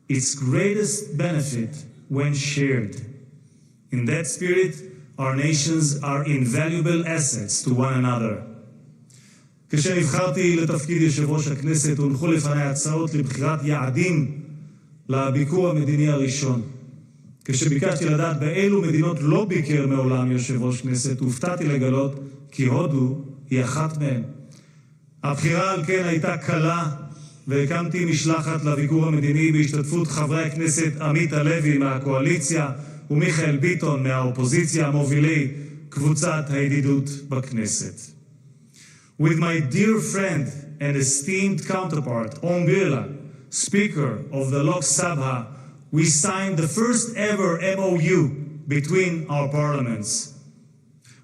Speaker 6: its greatest benefit when shared. In that spirit, our nations are invaluable assets to one another. כשנבחרתי לתפקיד יושב ראש הכנסת, הונחו לפני הצעות לבחירת יעדים לביקור המדיני הראשון. כשביקשתי לדעת באילו מדינות לא ביקר מעולם יושב ראש כנסת, הופתעתי לגלות כי הודו היא אחת מהן. הבחירה על כן הייתה קלה, והקמתי משלחת לביקור המדיני בהשתתפות חברי הכנסת עמית הלוי מהקואליציה ומיכאל ביטון מהאופוזיציה, מובילי קבוצת הידידות בכנסת. With my dear friend and esteemed counterpart, Om Birla, Speaker of the Lok Sabha, we signed the first ever MOU between our parliaments.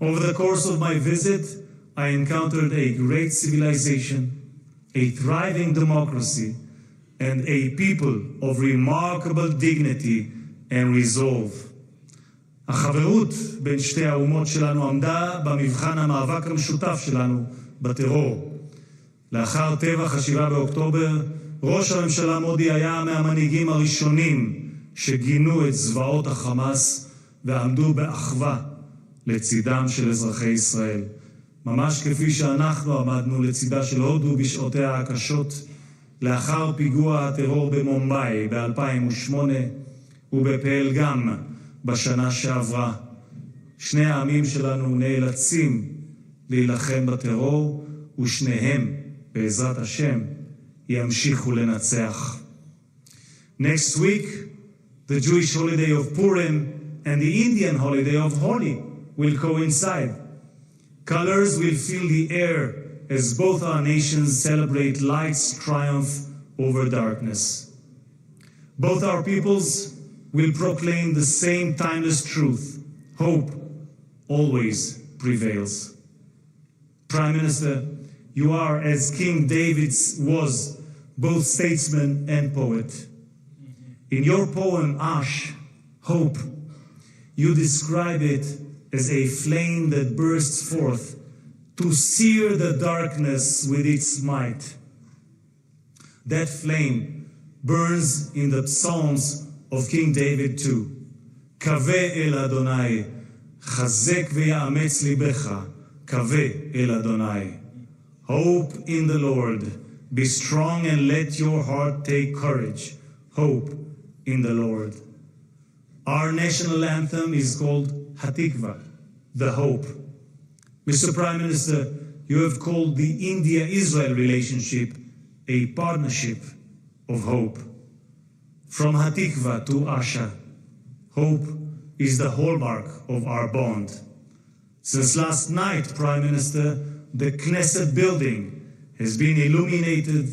Speaker 6: Over the course of my visit, I encountered a great civilization, a thriving democracy, and a people of remarkable dignity and resolve. החברות בין שתי האומות שלנו עמדה במבחן המאבק המשותף שלנו בטרור. לאחר טבח ה-7 באוקטובר, ראש הממשלה מודי היה מהמנהיגים הראשונים שגינו את זוועות החמאס ועמדו באחווה לצידם של אזרחי ישראל. ממש כפי שאנחנו עמדנו לצידה של הודו בשעותיה הקשות, לאחר פיגוע הטרור במומביי ב-2008 ובפלגם בשנה שעברה. שני העמים שלנו נאלצים להילחם בטרור, ושניהם, בעזרת השם, ימשיכו לנצח. Next week, the Jewish holiday of Purim and the Indian holiday of Holi will coincide. Colors will fill the air as both our nations celebrate light's triumph over darkness. Both our peoples will proclaim the same timeless truth. Hope always prevails. Prime Minister, you are, as King David was, both statesman and poet. In your poem, Ash, Hope, you describe it as a flame that bursts forth to sear the darkness with its might. That flame burns in the Psalms of King David too. Kaveh el Adonai, chazek ve'ya'ametz libecha, kaveh el Adonai. Hope in the Lord, be strong and let your heart take courage. Hope in the Lord. Our national anthem is called Hatikva, the hope. Mr. Prime Minister, you have called the India-Israel relationship a partnership of hope. From Hatikva to Asha, hope is the hallmark of our bond. Since last night, Prime Minister, the Knesset building has been illuminated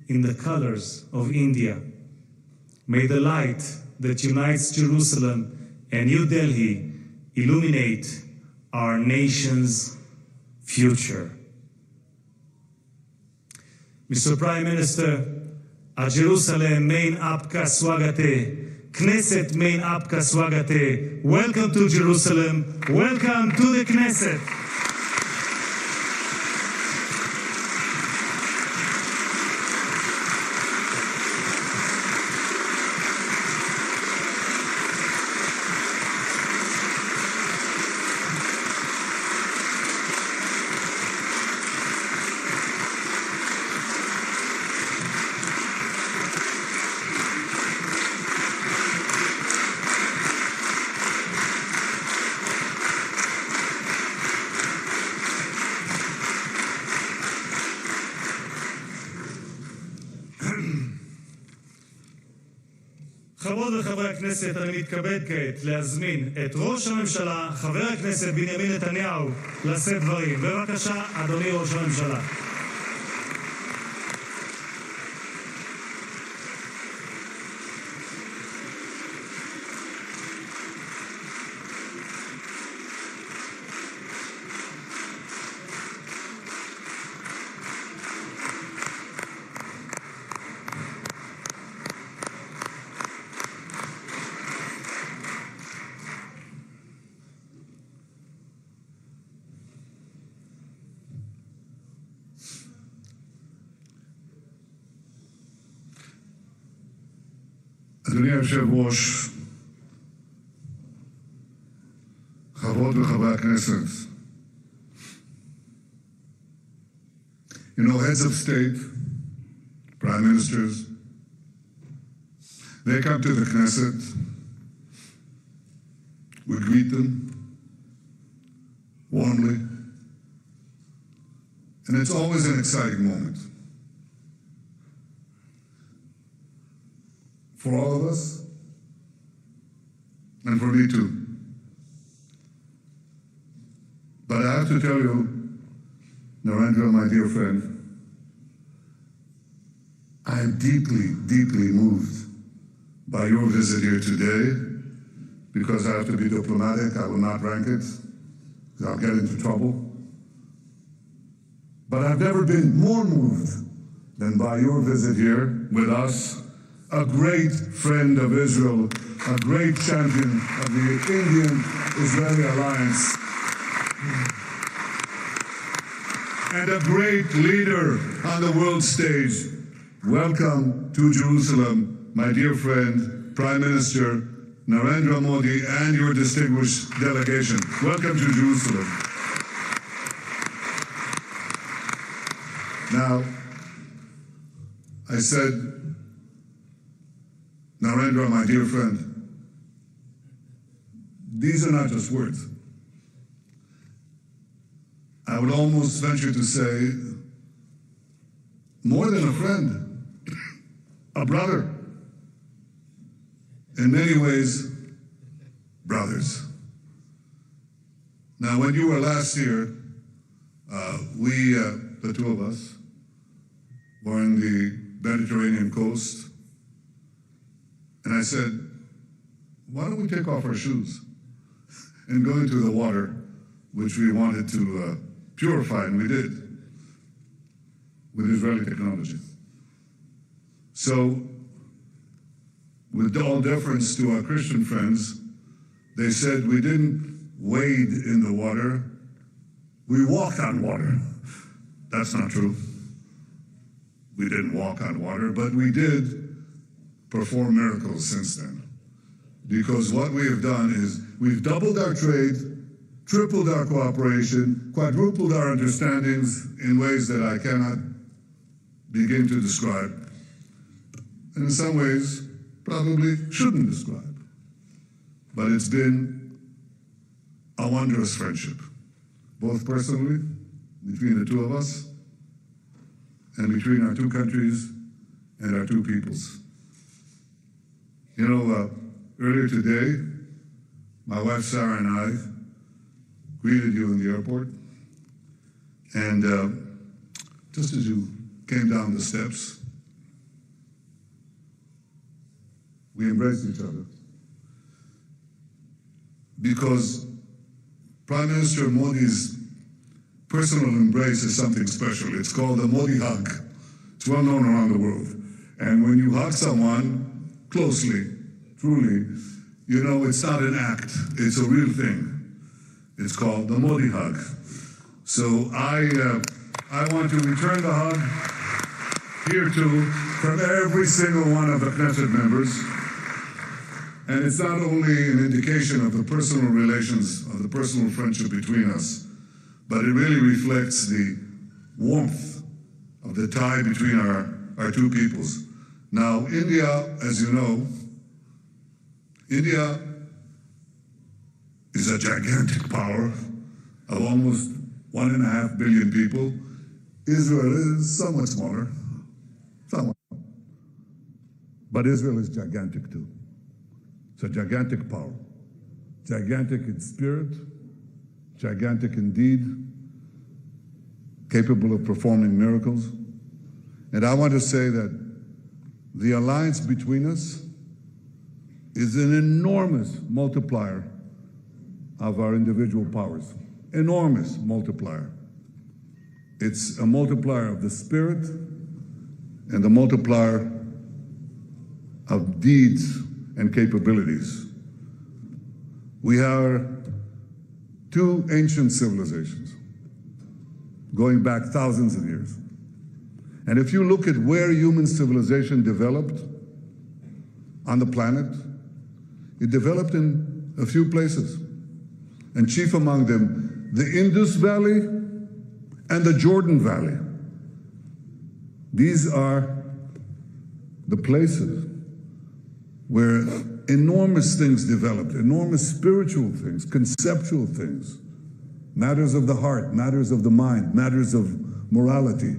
Speaker 6: in the colors of India. May the light that unites Jerusalem and New Delhi illuminate our nation's future. Mr. Prime Minister, A Jerusalem main आपका स्वागत है, Knesset main आपका स्वागत है. Welcome to Jerusalem, welcome to the Knesset. חברות וחברי הכנסת, אני מתכבד כעת להזמין את ראש הממשלה, חבר הכנסת בנימין נתניהו, לשאת דברים. בבקשה, אדוני ראש הממשלה.
Speaker 5: אדוני היושב-ראש, חברות וחברי הכנסת, heads of state, prime ministers, they come to the Knesset, we greet them warmly, and it's always an exciting moment. For all of us, and for me too. But I have to tell you, Narendra, my dear friend, I am deeply, deeply moved by your visit here today, because I have to be diplomatic, I will not rank it, because I'll get into trouble. But I've never been more moved than by your visit here with us, a great friend of Israel, a great champion of the Indian-Israeli alliance, and a great leader on the world stage. Welcome to Jerusalem, my dear friend, Prime Minister Narendra Modi, and your distinguished delegation. Welcome to Jerusalem. Now, I said, Narendra, my dear friend, these are not just words. I would almost venture to say, more than a friend, a brother. In many ways, brothers. Now, when you were last here, we, the two of us, were in the Mediterranean coast. And I said, why don't we take off our shoes and go into the water, which we wanted to purify, and we did, with Israeli technology. So, with all deference to our Christian friends, they said we didn't wade in the water, we walked on water. That's not true. We didn't walk on water, but we did perform miracles since then. Because what we have done is we've doubled our trade, tripled our cooperation, quadrupled our understandings in ways that I cannot begin to describe. And in some ways, probably shouldn't describe. But it's been a wondrous friendship, both personally, between the two of us, and between our two countries and our two peoples. You know, earlier today, my wife Sarah and I greeted you in the airport, and just as you came down the steps, we embraced each other. Because Prime Minister Modi's personal embrace is something special. It's called the Modi hug. It's well known around the world. And when you hug someone closely, truly, you know it's not an act, it's a real thing. It's called the Modi hug. So I want to return the hug here too from every single one of the Knesset members. And it's not only an indication of the personal relations, of the personal friendship between us, but it really reflects the warmth of the tie between our two peoples. Now, India, as you know, India is a gigantic power of almost 1.5 billion people. Israel is somewhat smaller, somewhat. But Israel is gigantic too. It's a gigantic power, gigantic in spirit, gigantic in deed, capable of performing miracles. And I want to say that the alliance between us is an enormous multiplier of our individual powers. Enormous multiplier. It's a multiplier of the spirit and a multiplier of deeds and capabilities. We are two ancient civilizations going back thousands of years. And if you look at where human civilization developed on the planet, it developed in a few places. And chief among them, the Indus Valley and the Jordan Valley. These are the places where enormous things developed, enormous spiritual things, conceptual things, matters of the heart, matters of the mind, matters of morality.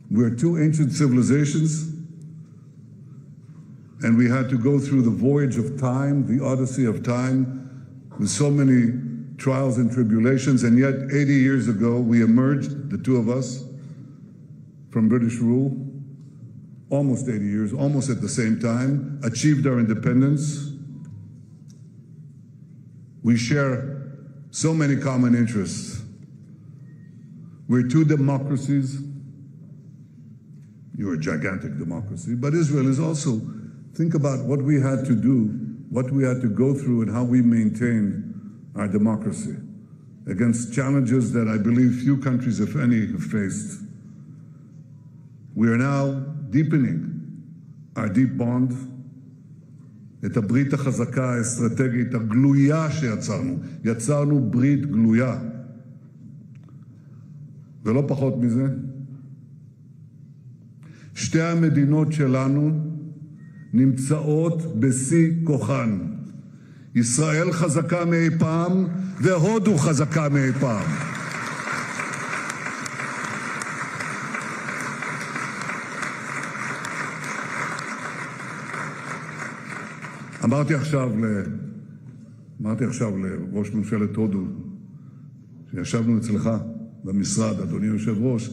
Speaker 5: We're two ancient civilizations, and we had to go through the voyage of time, the odyssey of time, with so many trials and tribulations, and yet 80 years ago we emerged, the two of us, from British rule, almost 80 years, almost at the same time, achieved our independence. We share so many common interests. We're two democracies. You're a gigantic democracy, but Israel is also, think about what we had to do, what we had to go through, and how we maintained our democracy against challenges that I believe few countries, if any, have faced. We are now deepening our deep bond, את הברית החזקה, האסטרטגית, הגלויה שיצרנו. יצרנו ברית גלויה. ולא פחות מזה, שתי המדינות שלנו נמצאות בשיא כוחן. ישראל חזקה מאי פעם, והודו חזקה מאי פעם. אמרתי עכשיו לראש ממשלת הודו, שישבנו אצלך במשרד, אדוני יושב ראש,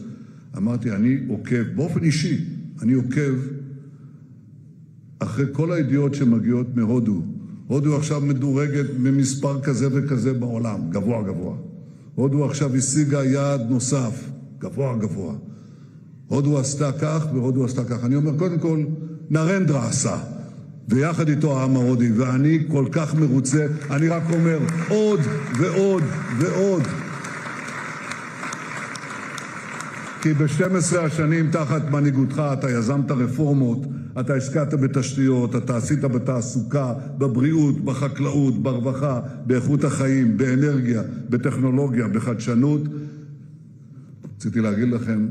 Speaker 5: אמרתי, אני עוקב, באופן אישי, אני עוקב אחרי כל הידיעות שמגיעות מהודו. הודו עכשיו מדורגת ממספר כזה וכזה בעולם, גבוה גבוה. הודו עכשיו השיגה יעד נוסף, גבוה גבוה. הודו עשתה כך והודו עשתה כך. אני אומר, קודם כל, נרנדרה עשה. ויחד איתו העם ההודי, ואני כל כך מרוצה, אני רק אומר, עוד ועוד ועוד. כי ב-12 השנים תחת מנהיגותך אתה יזמת רפורמות, אתה השקעת בתשתיות, אתה עשית בתעסוקה, בבריאות, בחקלאות, ברווחה, באיכות החיים, באנרגיה, בטכנולוגיה, בחדשנות. רציתי להגיד לכם,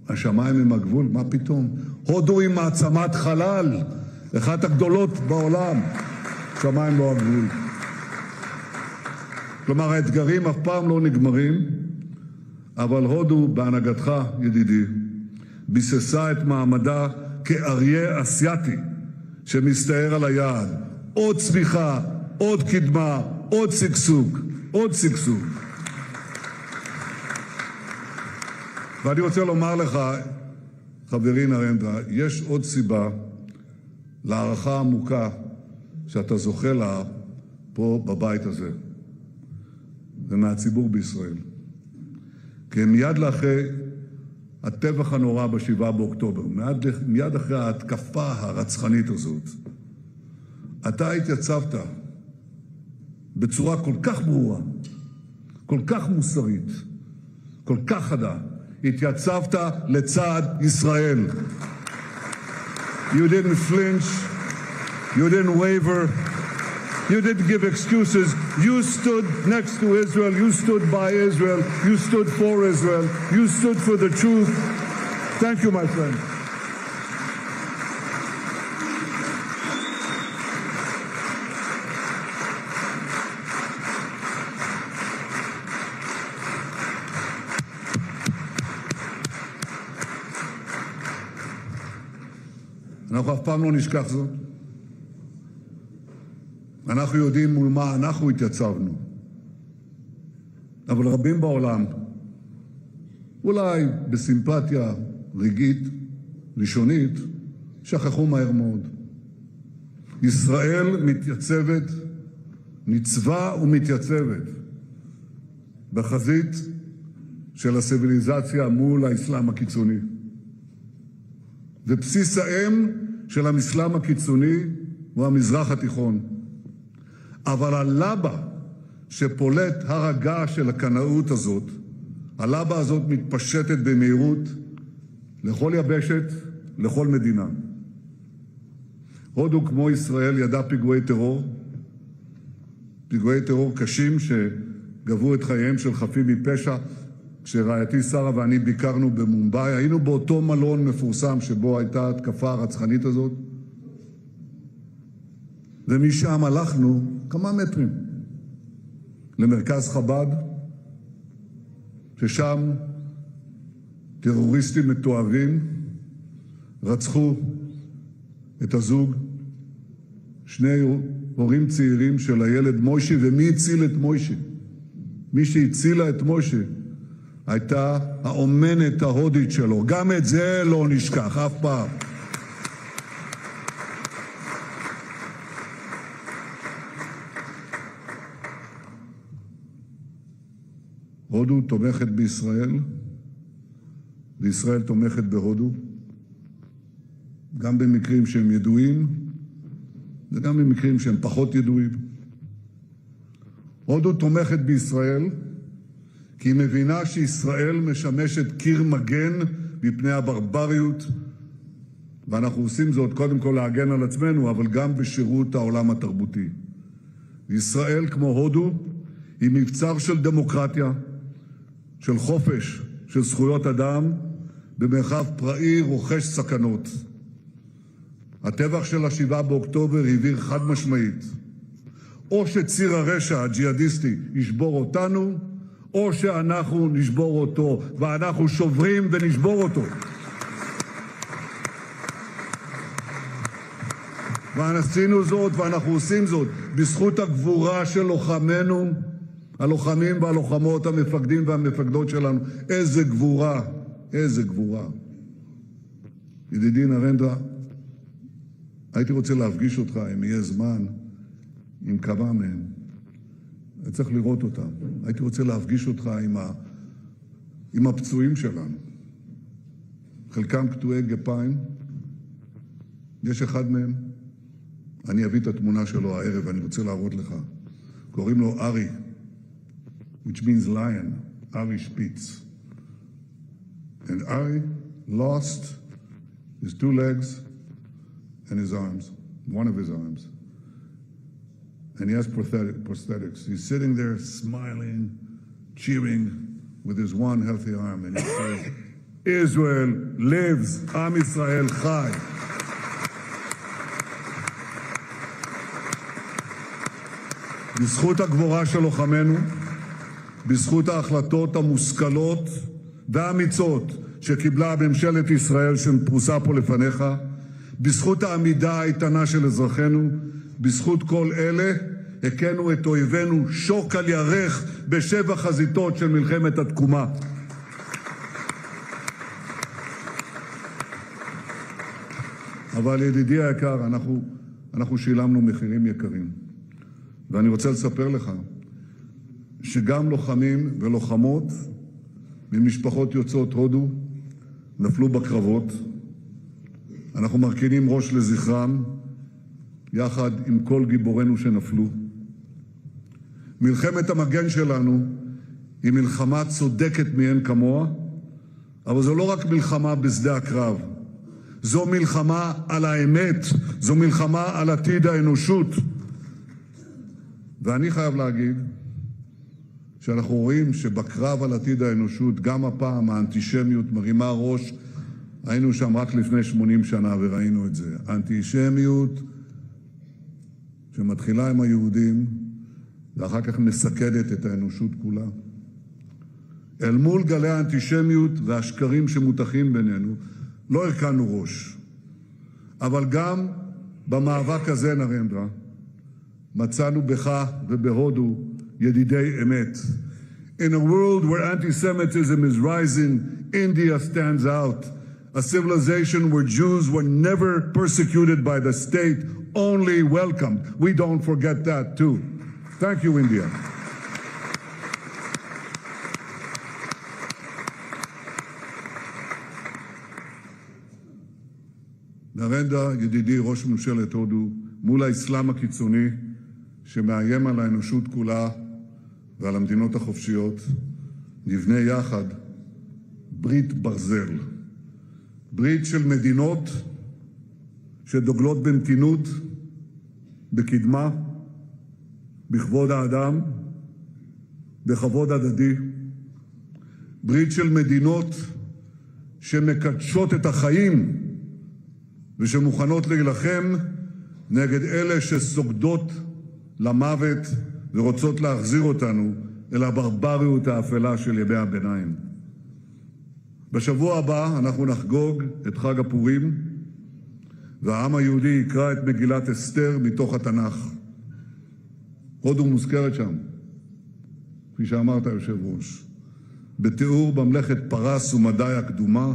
Speaker 5: השמיים הם הגבול, מה פתאום? הודו היא מעצמת חלל, אחת הגדולות בעולם. שמיים לא הגבול. כלומר, האתגרים אף פעם לא נגמרים, אבל הודו, בהנהגתך, ידידי, ביססה את מעמדה כאריה אסייתי שמסתער על היעד. עוד צמיחה, עוד קדמה, עוד שגשוג, עוד שגשוג. ואני רוצה לומר לך, חברי נרנדרה, יש עוד סיבה להערכה עמוקה שאתה זוכה לה פה בבית הזה ומהציבור בישראל. כי מיד לאחרי הטבח הנורא ב7 באוקטובר, מיד אחרי ההתקפה הרצחנית הזאת, אתה התייצבת בצורה כל כך ברורה, כל כך מוסרית, כל כך חדה, התייצבת לצד ישראל. You didn't flinch, you didn't waver, you didn't give excuses. You stood next to Israel, you stood by Israel, you stood for Israel, you stood for the truth. Thank you, my friend. אנחנו אף פעם לא נשכח זאת. אנחנו יודעים מול מה אנחנו התייצבנו. אבל רבים בעולם, אולי בסימפתיה רגעית, ראשונית, שכחו מהר מאוד. ישראל מתייצבת, ניצבה ומתייצבת, בחזית של הציוויליזציה מול האסלאם הקיצוני. ובסיס האם של האסלאם הקיצוני הוא המזרח התיכון. אבל הלבה שפולט הר הגעש של הקנאות הזאת, הלבה הזאת מתפשטת במהירות לכל יבשת, לכל מדינה. הודו כמו ישראל ידע פיגועי טרור קשים שגבו את חייהם של חפים מפשע. כשרעייתי שרה ואני ביקרנו במומבאי, היינו באותו מלון מפורסם שבו הייתה התקפה הרצחנית הזאת, ומשם הלכנו כמה מטרים למרכז חב"ד, ששם טרוריסטים מתועבים רצחו את הזוג, שני הורים צעירים של הילד מוישי. ומי הציל את מוישי? מי שהצילה את מוישי הייתה האומנת ההודית שלו. גם את זה לא נשכח אף פעם. הודו תומכת בישראל, וישראל תומכת בהודו, גם במקרים שהם ידועים, וגם במקרים שהם פחות ידועים. הודו תומכת בישראל, כי היא מבינה שישראל משמשת קיר מגן מפני הברבריות, ואנחנו עושים זאת קודם כל להגן על עצמנו, אבל גם בשירות העולם התרבותי. ישראל, כמו הודו, היא מבצר של דמוקרטיה, של חופש, של זכויות אדם, במרחב פראי רוכש סכנות. הטבח של 7 באוקטובר הבהיר חד משמעית, או שציר הרשע הג'יהאדיסטי ישבור אותנו, או שאנחנו נשבור אותו, ואנחנו שוברים ונשבור אותו. ועשינו זאת ואנחנו עושים זאת בזכות הגבורה של לוחמינו, הלוחמים והלוחמות, המפקדים והמפקדות שלנו. איזה גבורה, איזה גבורה. ידידי נרנדרה, הייתי רוצה להפגיש אותך, אם יהיה זמן, עם כמה מהם. אני צריך לראות אותם. הייתי רוצה להפגיש אותך עם הפצועים שלנו. חלקם קטועי גפיים. יש אחד מהם, אני אביא את התמונה שלו הערב, אני רוצה להראות לך. קוראים לו ארי, which means lion, ארי שפיץ. And Ari lost his 2 legs and his arms, one of his arms. And he has prosthetics. He's sitting there smiling, cheering with his one healthy arm. And he says, Israel lives, Am Yisrael Chai. בזכות הגבורה של לוחמינו, בזכות ההחלטות המושכלות והאמיצות שקיבלה ממשלת ישראל שפרוסה פה לפניך, בזכות העמידה האיתנה של אזרחינו, בזכות כל אלה הכינו את אויבינו שוק על ירך ב7 חזיתות של מלחמת התקומה. אבל ידידי היקר, אנחנו שילמנו מחירים יקרים. ואני רוצה לספר לך שגם לוחמים ולוחמות ממשפחות יוצאות הודו נפלו בקרבות. אנחנו מרכינים ראש לזכרם, יחד עם כל גיבורינו שנפלו. מלחמת המגן שלנו היא מלחמה צודקת מאין כמוה, אבל זו לא רק מלחמה בשדה הקרב. זו מלחמה על האמת, זו מלחמה על עתיד האנושות. ואני חייב להגיד שאנחנו רואים שבקרב על עתיד האנושות, גם הפעם האנטישמיות מרימה ראש. היינו שם רק לפני 80 שנה וראינו את זה. האנטישמיות שמתחילה עם היהודים ואחר כך מסכדת את האנושות כולה. אל מול גלי האנטישמיות והשקרים שמותחים בינינו, לא הרכנו ראש. אבל גם במאבק הזה, נרנדרה, מצאנו בך ובהודו ידידי אמת. In a world where anti-Semitism is rising, India stands out. A civilization where Jews were never persecuted by the state, only welcomed. We don't forget that too. Thank you, India. נרנדרה, ידידי ראש ממשלת הודו, מול האסלאם הקיצוני שמאיים על האנושות כולה ועל המדינות החופשיות, נבנה יחד ברית ברזל. ברית של מדינות שדוגלות במתינות, בקדמה, בכבוד האדם, בכבוד הדדי. ברית של מדינות שמקדשות את החיים ושמוכנות להילחם נגד אלה שסוגדות למוות ורוצות להחזיר אותנו אל הברבריות האפלה של ימי הביניים. בשבוע הבא אנחנו נחגוג את חג הפורים, והעם היהודי יקרא את מגילת אסתר מתוך התנ"ך. הודו מוזכרת שם, כפי שאמרת יושב ראש, בתיאור ממלכת פרס ומדי הקדומה,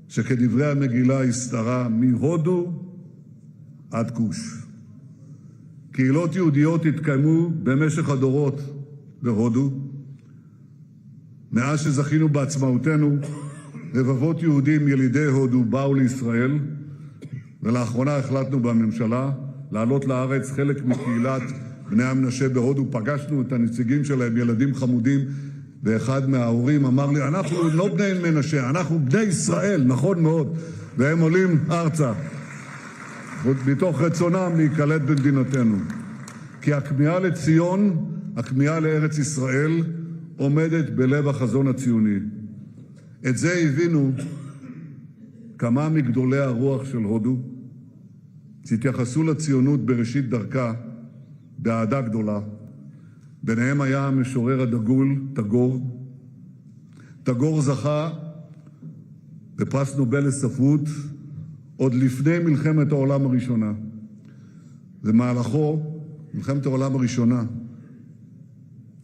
Speaker 5: שכדברי המגילה הסתרה מהודו עד כוש. קהילות יהודיות התקיימו במשך הדורות בהודו. מאז שזכינו בעצמאותנו, רבבות יהודים ילידי הודו באו לישראל, ולאחרונה החלטנו בממשלה לעלות לארץ חלק מקהילת בני המנשה בהודו. פגשנו את הנציגים שלהם, ילדים חמודים, ואחד מההורים אמר לי, אנחנו לא בני מנשה, אנחנו בני ישראל, נכון מאוד, והם עולים ארצה, מתוך רצונם להיקלט במדינתנו. כי הכמיהה לציון, הכמיהה לארץ ישראל, עומדת בלב החזון הציוני. את זה הבינו כמה מגדולי הרוח של הודו, שהתייחסו לציונות בראשית דרכה באהדה גדולה. ביניהם היה המשורר הדגול טגור. טגור זכה בפרס נובל לספרות עוד לפני מלחמת העולם הראשונה. במהלכו, מלחמת העולם הראשונה,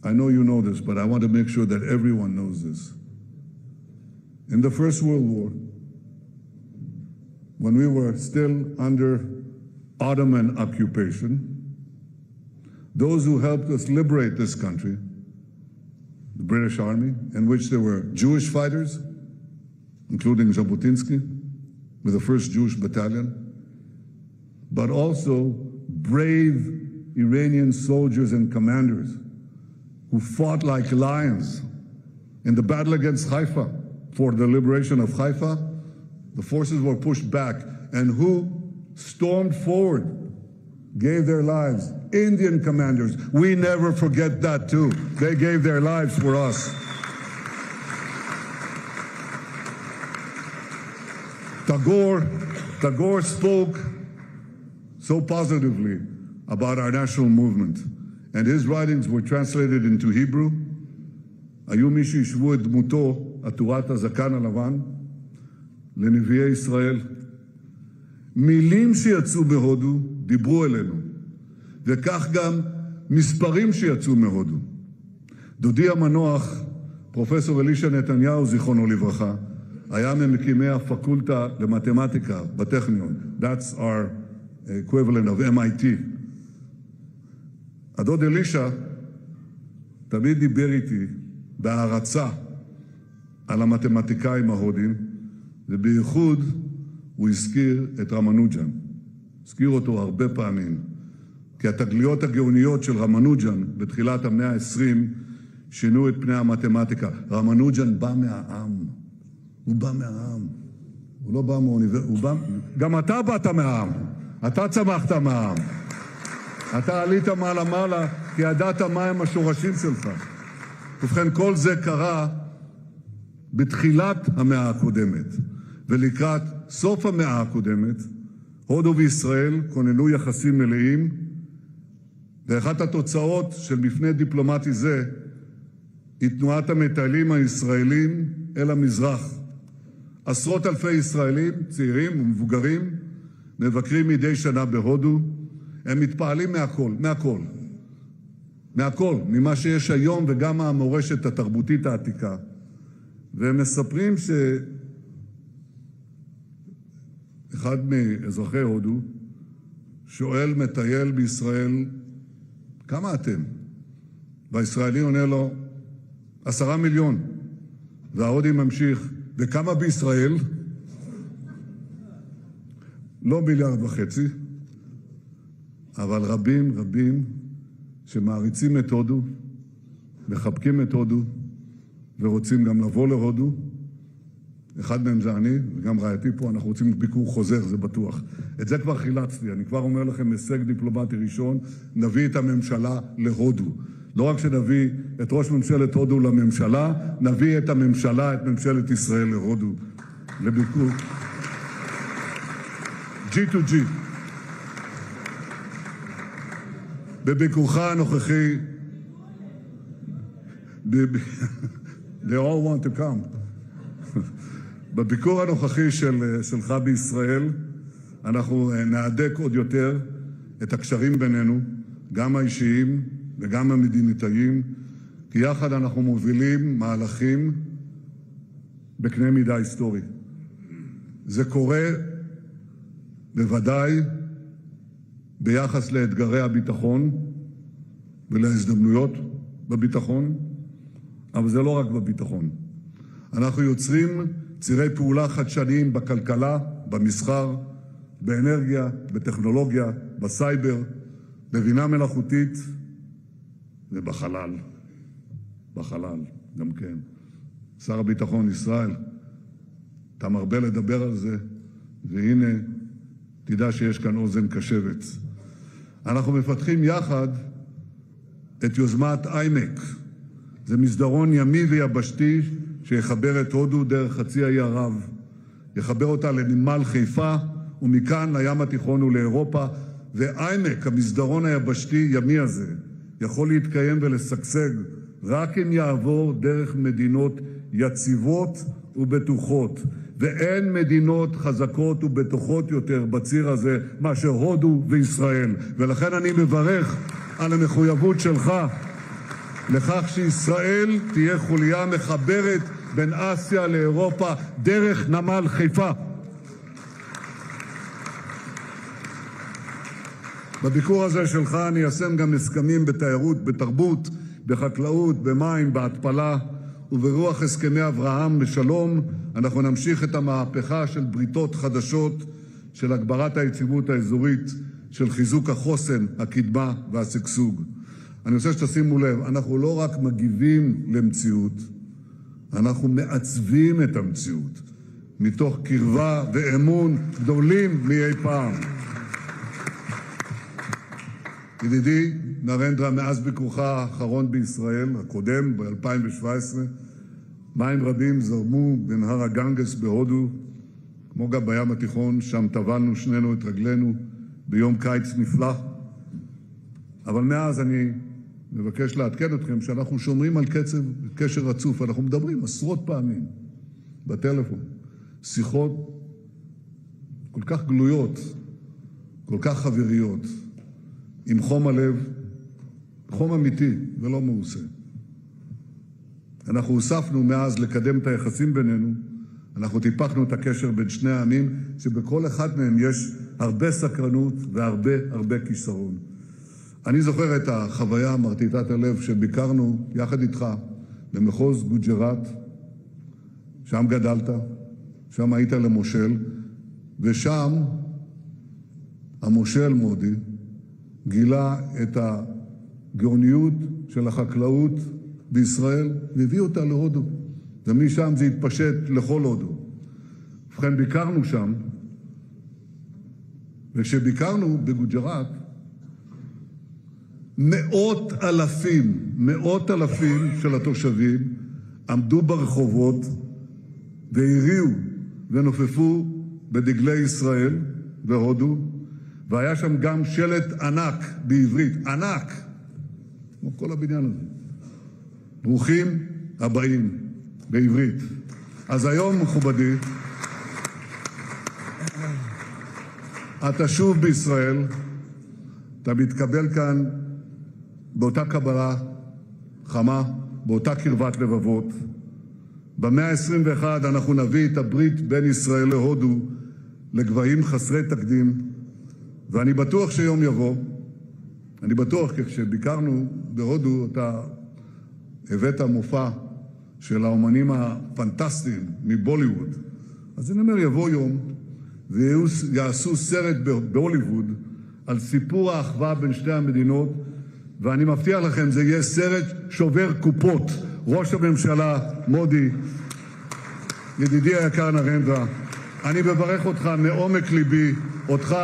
Speaker 5: I know you know this, but I want to make sure that everyone knows this. In the First World War, when we were still under Ottoman occupation, those who helped us liberate this country, the British Army, in which there were Jewish fighters, including Jabotinsky, with the 1st Jewish Battalion, but also brave Iranian soldiers and commanders who fought like lions in the battle against Haifa. For the liberation of Haifa, the forces were pushed back, and who stormed forward, gave their lives. Indian commanders, we never forget that too. They gave their lives for us. Tagore spoke so positively about our national movement, and his writings were translated into Hebrew. היו מי שישבו את דמותו, עטורת הזקן הלבן, לנביאי ישראל. מילים שיצאו בהודו דיברו אלינו, וכך גם מספרים שיצאו מהודו. דודי המנוח, פרופסור אלישע נתניהו, זיכרונו לברכה, היה ממקימי הפקולטה למתמטיקה בטכניון. That's our equivalent of MIT. הדוד אלישע תמיד דיבר איתי בהערצה על המתמטיקאים ההודים, ובייחוד הוא הזכיר את רמנוג'ן. הזכיר אותו הרבה פעמים, כי התגליות הגאוניות של רמנוג'ן בתחילת המאה ה-20 שינו את פני המתמטיקה. רמנוג'ן בא מהעם. הוא בא מהעם. הוא לא בא מאוניברסיטה. גם אתה באת מהעם. אתה צמחת מהעם. אתה עלית מעלה כי ידעת מהם השורשים שלך. ובכן, כל זה קרה בתחילת המאה הקודמת. ולקראת סוף המאה הקודמת, הודו וישראל כוננו יחסים מלאים, ואחת התוצאות של מפנה דיפלומטי זה היא תנועת המטיילים הישראלים אל המזרח. עשרות אלפי ישראלים, צעירים ומבוגרים, מבקרים מדי שנה בהודו. הם מתפעלים מהכל, ממה שיש היום וגם מהמורשת התרבותית העתיקה. והם מספרים שאחד מאזרחי הודו שואל מטייל בישראל, כמה אתם? והישראלי עונה לו, 10 מיליון. וההודי ממשיך, וכמה בישראל? לא 1.5 מיליארד, אבל רבים שמעריצים את הודו, מחבקים את הודו, ורוצים גם לבוא להודו. אחד מהם זה אני, וגם רעייתי פה, אנחנו רוצים ביקור חוזר, זה בטוח. את זה כבר חילצתי, אני כבר אומר לכם, הישג דיפלומטי ראשון, נביא את הממשלה להודו. לא רק שנביא את ראש ממשלת הודו לממשלה, נביא את הממשלה, את ממשלת ישראל להודו, לביקור. G2G. בביקורך הנוכחי, they all want to come. בביקור הנוכחי שלך בישראל, אנחנו נהדק עוד יותר את הקשרים בינינו, גם האישיים וגם המדינתיים, כי יחד אנחנו מובילים מהלכים בקנה מידה היסטורי. זה קורה בוודאי ביחס לאתגרי הביטחון ולהזדמנויות בביטחון, אבל זה לא רק בביטחון. אנחנו יוצרים צירי פעולה חדשניים בכלכלה, במסחר, באנרגיה, בטכנולוגיה, בסייבר, בבינה מלאכותית ובחלל. בחלל, גם כן. שר הביטחון ישראל, אתה מרבה לדבר על זה, והנה, תדע שיש כאן אוזן קשבת. אנחנו מפתחים יחד את יוזמת איימק. זה מסדרון ימי ויבשתי שיחבר את הודו דרך חצי האי ערב. יחבר אותה לנמל חיפה, ומכאן לים התיכון ולאירופה. ואיימק, המסדרון היבשתי ימי הזה, יכול להתקיים ולשגשג רק אם יעבור דרך מדינות יציבות ובטוחות. ואין מדינות חזקות ובטוחות יותר בציר הזה מאשר הודו וישראל. ולכן אני מברך על המחויבות שלך לכך שישראל תהיה חוליה מחברת בין אסיה לאירופה דרך נמל חיפה. בביקור הזה שלך אני איישם גם הסכמים בתיירות, בתרבות, בחקלאות, במים, בהתפלה, וברוח הסכמי אברהם בשלום אנחנו נמשיך את המהפכה של בריתות חדשות, של הגברת היציבות האזורית, של חיזוק החוסן, הקדמה והשגשוג. אני רוצה שתשימו לב, אנחנו לא רק מגיבים למציאות, אנחנו מעצבים את המציאות, מתוך קרבה ואמון גדולים מאי פעם. ידידי נרנדרה, מאז ביקורך האחרון בישראל, הקודם, ב-2017, מים רבים זרמו בנהר הגנגס בהודו, כמו גם בים התיכון, שם טבלנו שנינו את רגלינו ביום קיץ נפלא. אבל מאז אני מבקש לעדכן אתכם שאנחנו שומרים על קשר רצוף, אנחנו מדברים עשרות פעמים בטלפון, שיחות כל כך גלויות, כל כך חבריות, עם חום הלב, חום אמיתי ולא מעושה. אנחנו הוספנו מאז לקדם את היחסים בינינו, אנחנו טיפחנו את הקשר בין שני העמים, שבכל אחד מהם יש הרבה סקרנות והרבה כישרון. אני זוכר את החוויה מרטיטת הלב שביקרנו יחד איתך במחוז גוג'ראט, שם גדלת, שם היית למושל, ושם המושל מודי גילה את הגאוניות של החקלאות בישראל והביא אותה להודו, ומשם זה התפשט לכל הודו. ובכן, ביקרנו שם, וכשביקרנו בגוג'ראט, מאות אלפים של התושבים עמדו ברחובות והריעו ונופפו בדגלי ישראל והודו, והיה שם גם שלט ענק בעברית, ענק, כמו כל הבניין הזה. ברוכים הבאים בעברית. אז היום, מכובדי, אתה שוב בישראל, אתה מתקבל כאן באותה קבלה חמה, באותה קרבת לבבות. במאה ה-21 אנחנו נביא את הברית בין ישראל להודו לגבהים חסרי תקדים, ואני בטוח שיום יבוא, אני בטוח, כי כשביקרנו בהודו אתה הבאת מופע של האומנים הפנטסטיים מבוליווד. אז אני אומר, יבוא יום ויעשו סרט בהוליווד על סיפור האחווה בין שתי המדינות, ואני מבטיח לכם, זה יהיה סרט שובר קופות. ראש הממשלה מודי, ידידי היקר נרנדרה, אני מברך אותך מעומק ליבי, אותך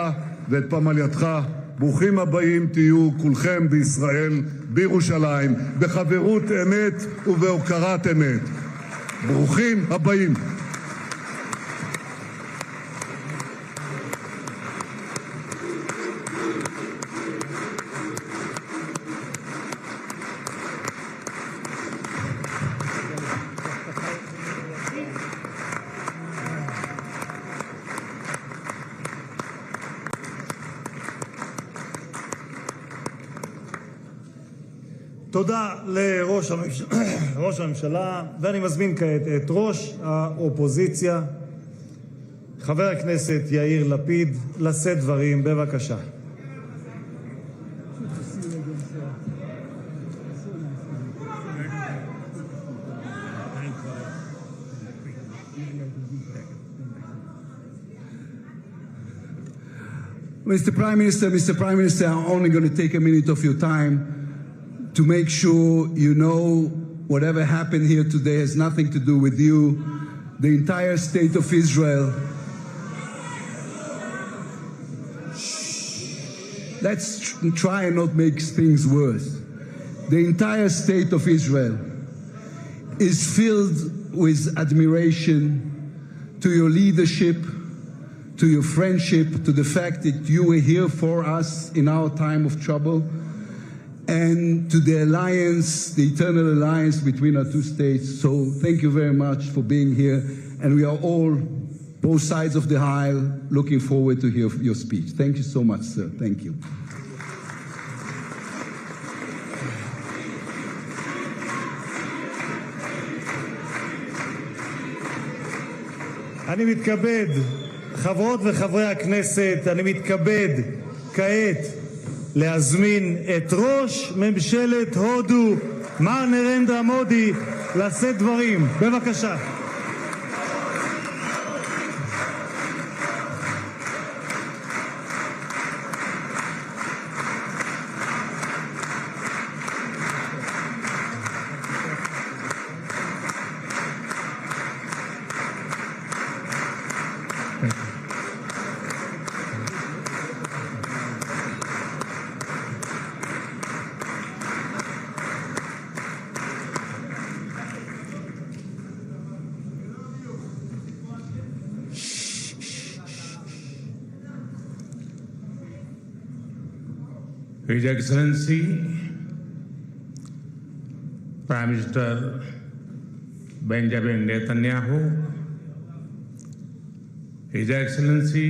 Speaker 5: ואת פמלייתך. ברוכים הבאים תהיו כולכם בישראל, בירושלים, בחברות אמת ובהוקרת אמת. ברוכים הבאים.
Speaker 6: תודה לראש הממשלה, ואני מזמין כעת את ראש האופוזיציה, חבר הכנסת יאיר לפיד, לשאת דברים. בבקשה.
Speaker 7: Mr. Prime Minister, I'm only going to take a minute of your time to make sure you know whatever happened here today has nothing to do with you. The entire state of Israel. Let's try and not make things worse. The entire state of Israel is filled with admiration to your leadership, to your friendship, to the fact that you were here for us in our time of trouble, and to the alliance, the eternal alliance between our two states. So thank you very much for being here, and we are all, both sides of the aisle, looking forward to hear your speech. Thank you so much, sir. Thank you.
Speaker 6: אני מתכבד, חברות וחברי הכנסת, אני מתכבד כעת להזמין את ראש ממשלת הודו, מר נרנדרה מודי, לשאת דברים. בבקשה.
Speaker 8: His Excellency Prime Minister Benjamin Netanyahu, His Excellency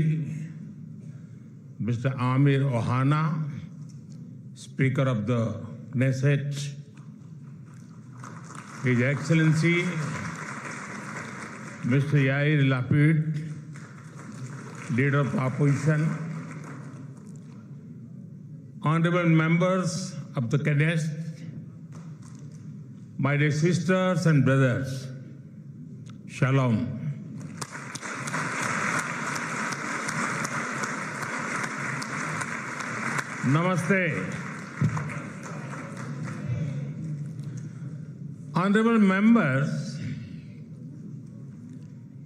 Speaker 8: Mr. Amir Ohana, Speaker of the Knesset, His Excellency Mr. Yair Lapid, Leader of the Opposition, Honorable members of the Knesset, my dear sisters and brothers, Shalom. Namaste. Honorable members,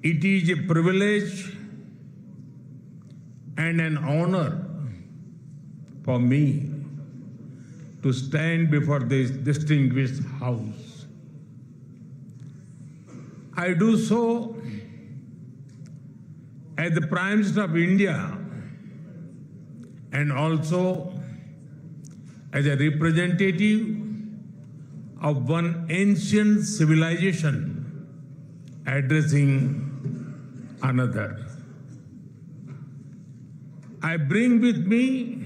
Speaker 8: it is a privilege and an honor for me to stand before this distinguished house. I do so as the Prime Minister of India and also as a representative of one ancient civilization addressing another. I bring with me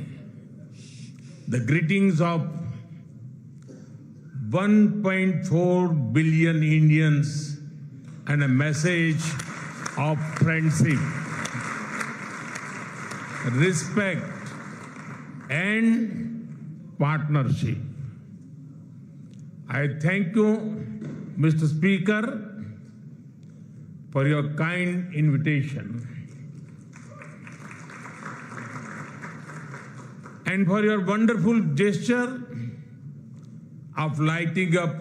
Speaker 8: the greetings of 1.4 billion Indians and a message of friendship, respect, and partnership. I thank you, Mr. Speaker, for your kind invitation and for your wonderful gesture of lighting up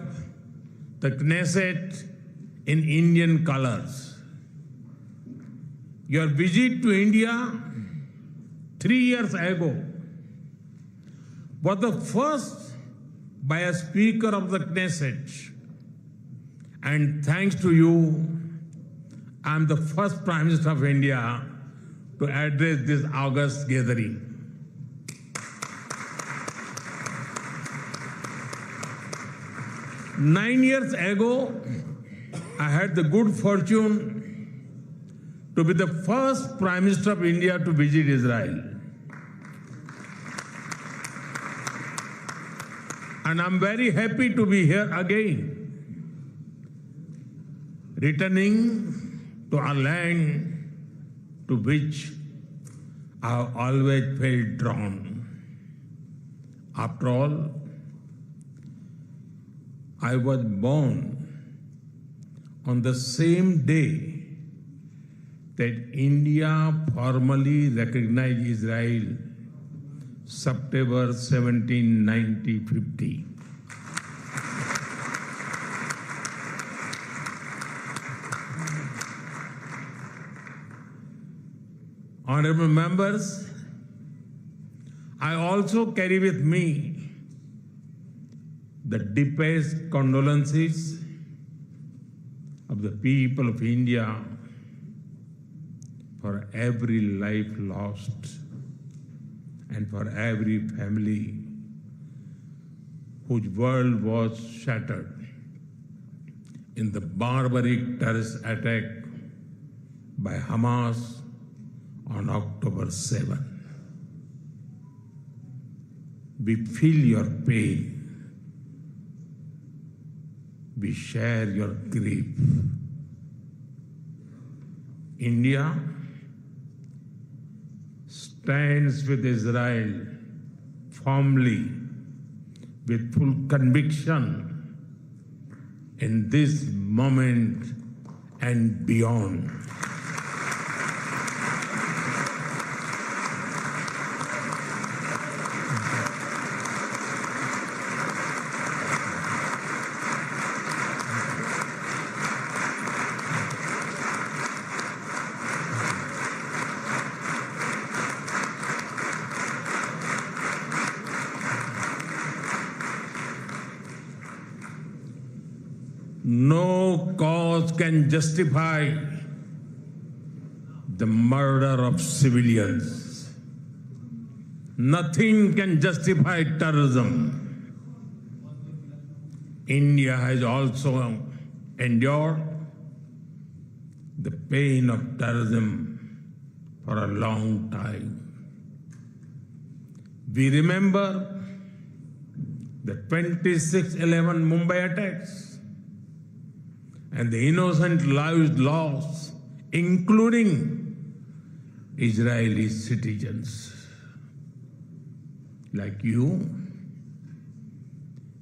Speaker 8: the Knesset in Indian colors. Your visit to India 3 years ago was the first by a Speaker of the Knesset. And thanks to you, I am the first Prime Minister of India to address this august gathering. Nine years ago, I had the good fortune to be the first Prime Minister of India to visit Israel. And I'm very happy to be here again, returning to a land to which I have always felt drawn. After all, I was born on the same day that India formally recognized Israel, September 17, 1950. Honorable members, I also carry with me the deepest condolences of the people of India for every life lost and for every family whose world was shattered in the barbaric terrorist attack by Hamas on October 7. We feel your pain. We share your grief. India stands with Israel firmly, with full conviction in this moment and beyond. No cause can justify the murder of civilians. Nothing can justify terrorism. India has also endured the pain of terrorism for a long time. We remember the 26/11 Mumbai attacks and the innocent lives lost, including Israeli citizens. Like you,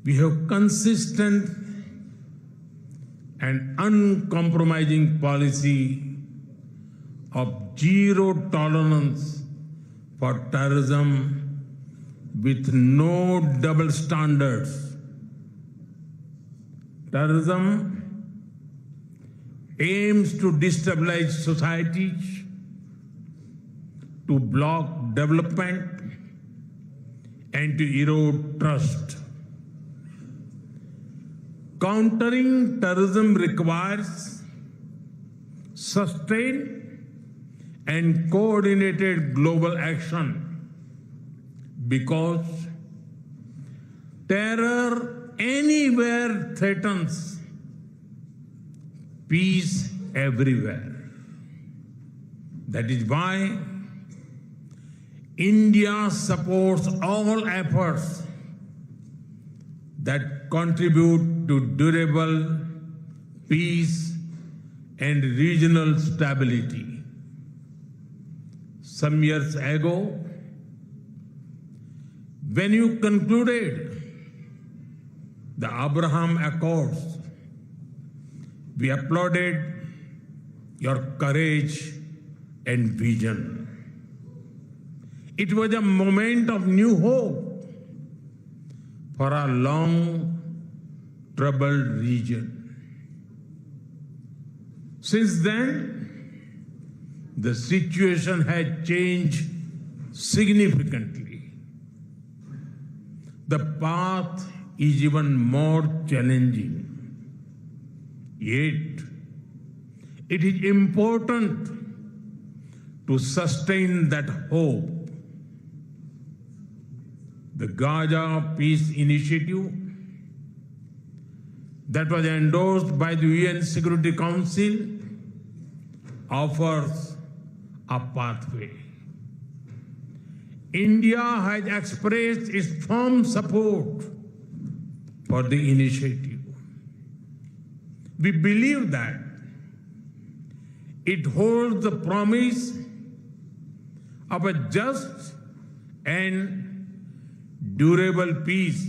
Speaker 8: we have consistent and uncompromising policy of zero tolerance for terrorism with no double standards. Terrorism aims to destabilize societies, to block development, and to erode trust. Countering terrorism requires sustained and coordinated global action because terror anywhere threatens peace everywhere. That is why India supports all efforts that contribute to durable peace and regional stability. Some years ago, when you concluded the Abraham Accords, we applauded your courage and vision. It was a moment of new hope for our long troubled region. Since then, the situation has changed significantly. The path is even more challenging. Yet, it is important to sustain that hope. The Gaza Peace Initiative that was endorsed by the UN Security Council offers a pathway. India has expressed its firm support for the initiative. We believe that it holds the promise of a just and durable peace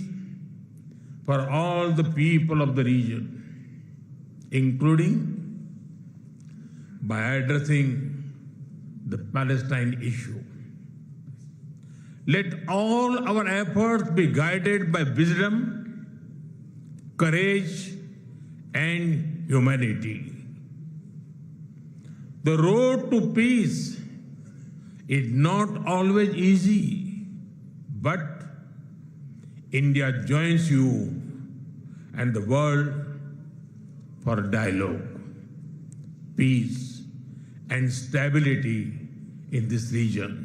Speaker 8: for all the people of the region, including by addressing the Palestine issue. Let all our efforts be guided by wisdom, courage, and humanity. The road to peace is not always easy, but India joins you and the world for dialogue, peace, and stability in this region.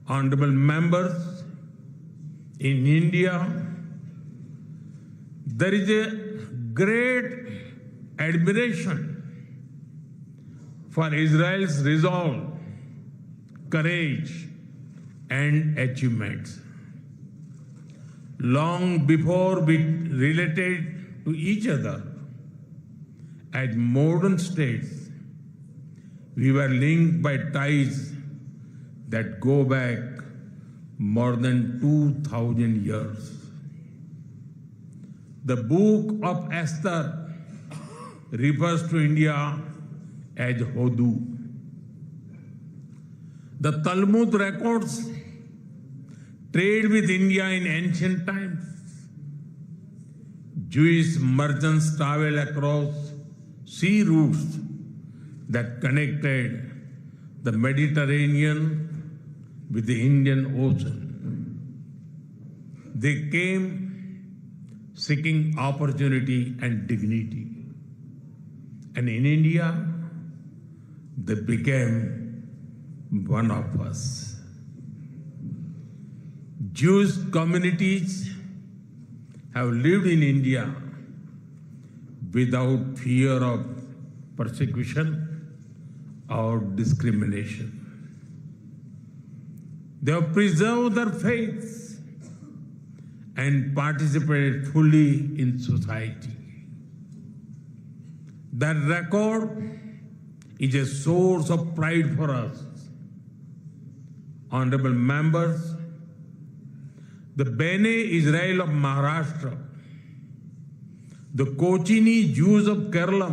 Speaker 8: Honorable members, in India, there is a great admiration for Israel's resolve, courage, and achievements. Long before we related to each other as modern states, we were linked by ties that go back more than 2,000 years. The book of Esther refers to India as Hodu. The Talmud records trade with India in ancient times. Jewish merchants traveled across sea routes that connected the Mediterranean with the Indian Ocean. They came seeking opportunity and dignity. And in India, they became one of us. Jewish communities have lived in India without fear of persecution or discrimination. They have preserved their faith and participated fully in society. That record is a source of pride for us. Honorable members, the Bene Israel of Maharashtra, the Kochini Jews of Kerala,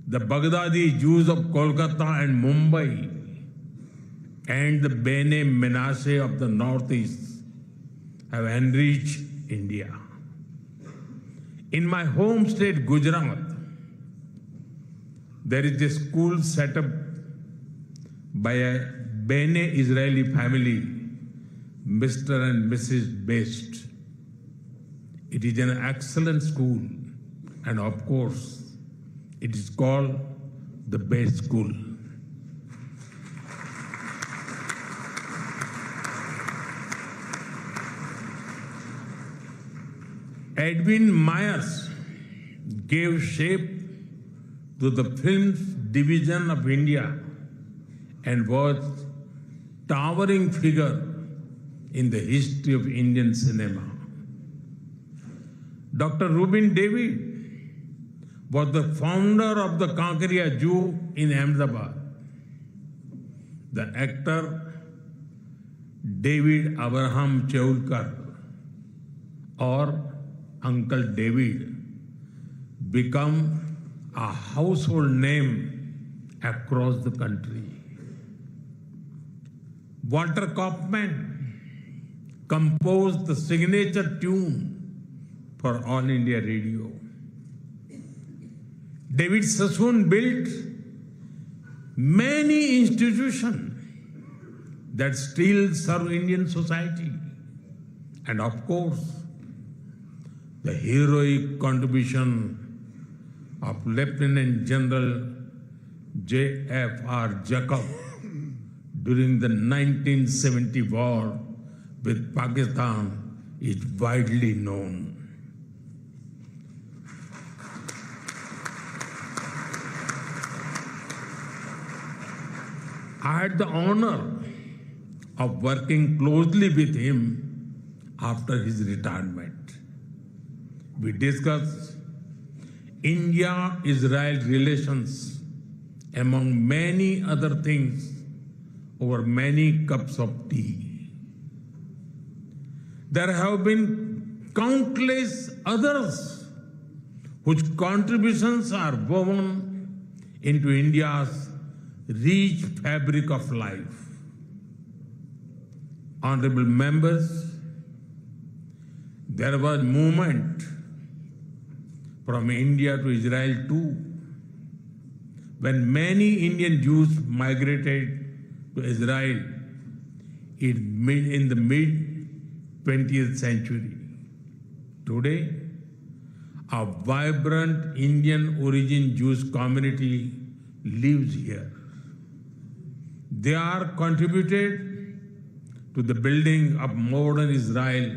Speaker 8: the Baghdadi Jews of Kolkata and Mumbai, and the Bene Menashe of the Northeast have enriched India. In my home state, Gujarat, there is a school set up by a Bene Israeli family, Mr. and Mrs. Best. It is an excellent school, and of course, it is called the Best School. Edwin Myers gave shape to the film's division of India and was a towering figure in the history of Indian cinema. Dr. Rubin David was the founder of the Kankaria Zoo in Ahmedabad. The actor David Abraham Cheulkar, or Uncle David, become a household name across the country. Walter Kaufman composed the signature tune for All India Radio. David Sassoon built many institutions that still serve Indian society. And of course, the heroic contribution of Lieutenant General J.F.R. Jacob during the 1970 war with Pakistan is widely known. I had the honor of working closely with him after his retirement. We discussed India-Israel relations, among many other things, over many cups of tea. There have been countless others whose contributions are woven into India's rich fabric of life. Honorable members, there was movement from India to Israel too, when many Indian Jews migrated to Israel in the mid-20th century. Today, a vibrant Indian origin Jewish community lives here. They are contributed to the building of modern Israel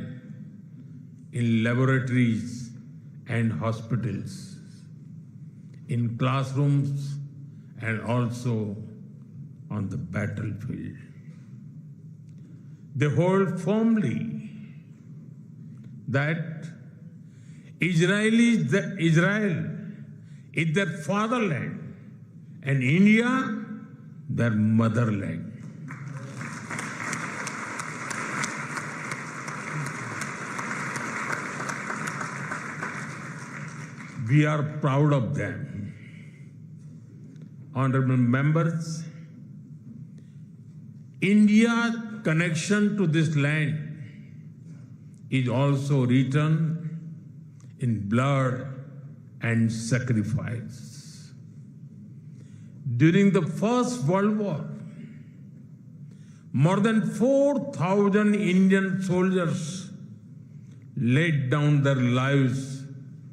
Speaker 8: in laboratories and hospitals, in classrooms, and also on the battlefield. They hold firmly that Israel is their fatherland and India their motherland. We are proud of them. Honorable members, India's connection to this land is also written in blood and sacrifice. During the First World War, more than 4,000 Indian soldiers laid down their lives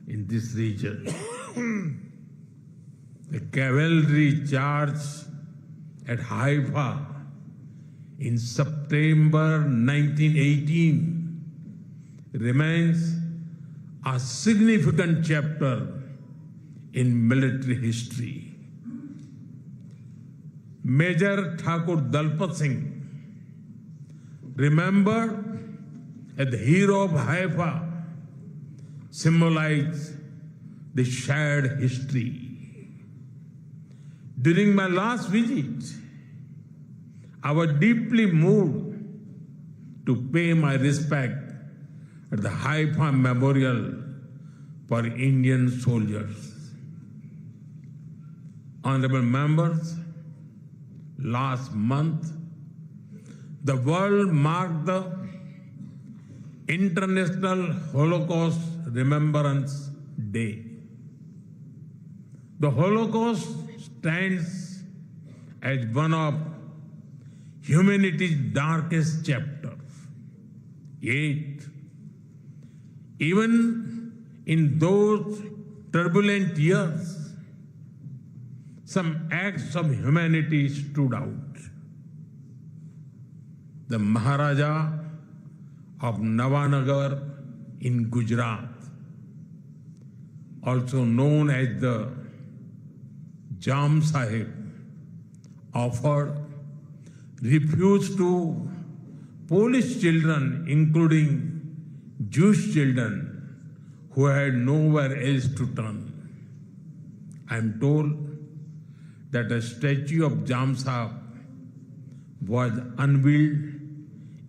Speaker 8: in this region. The cavalry charge at Haifa in September 1918 remains a significant chapter in military history. Major Thakur Dalpat Singh, remembered as the hero of Haifa, symbolized the shared history. During my last visit, I was deeply moved to pay my respect at the Haifa Memorial for Indian soldiers. Honorable members, last month, the world marked the International Holocaust Remembrance Day. The Holocaust stands as one of humanity's darkest chapters. Yet, even in those turbulent years, some acts of humanity stood out. The Maharaja of Navanagar in Gujarat, also known as the Jam Sahib, offered refuge to Polish children, including Jewish children who had nowhere else to turn. I am told that a statue of Jam Sahib was unveiled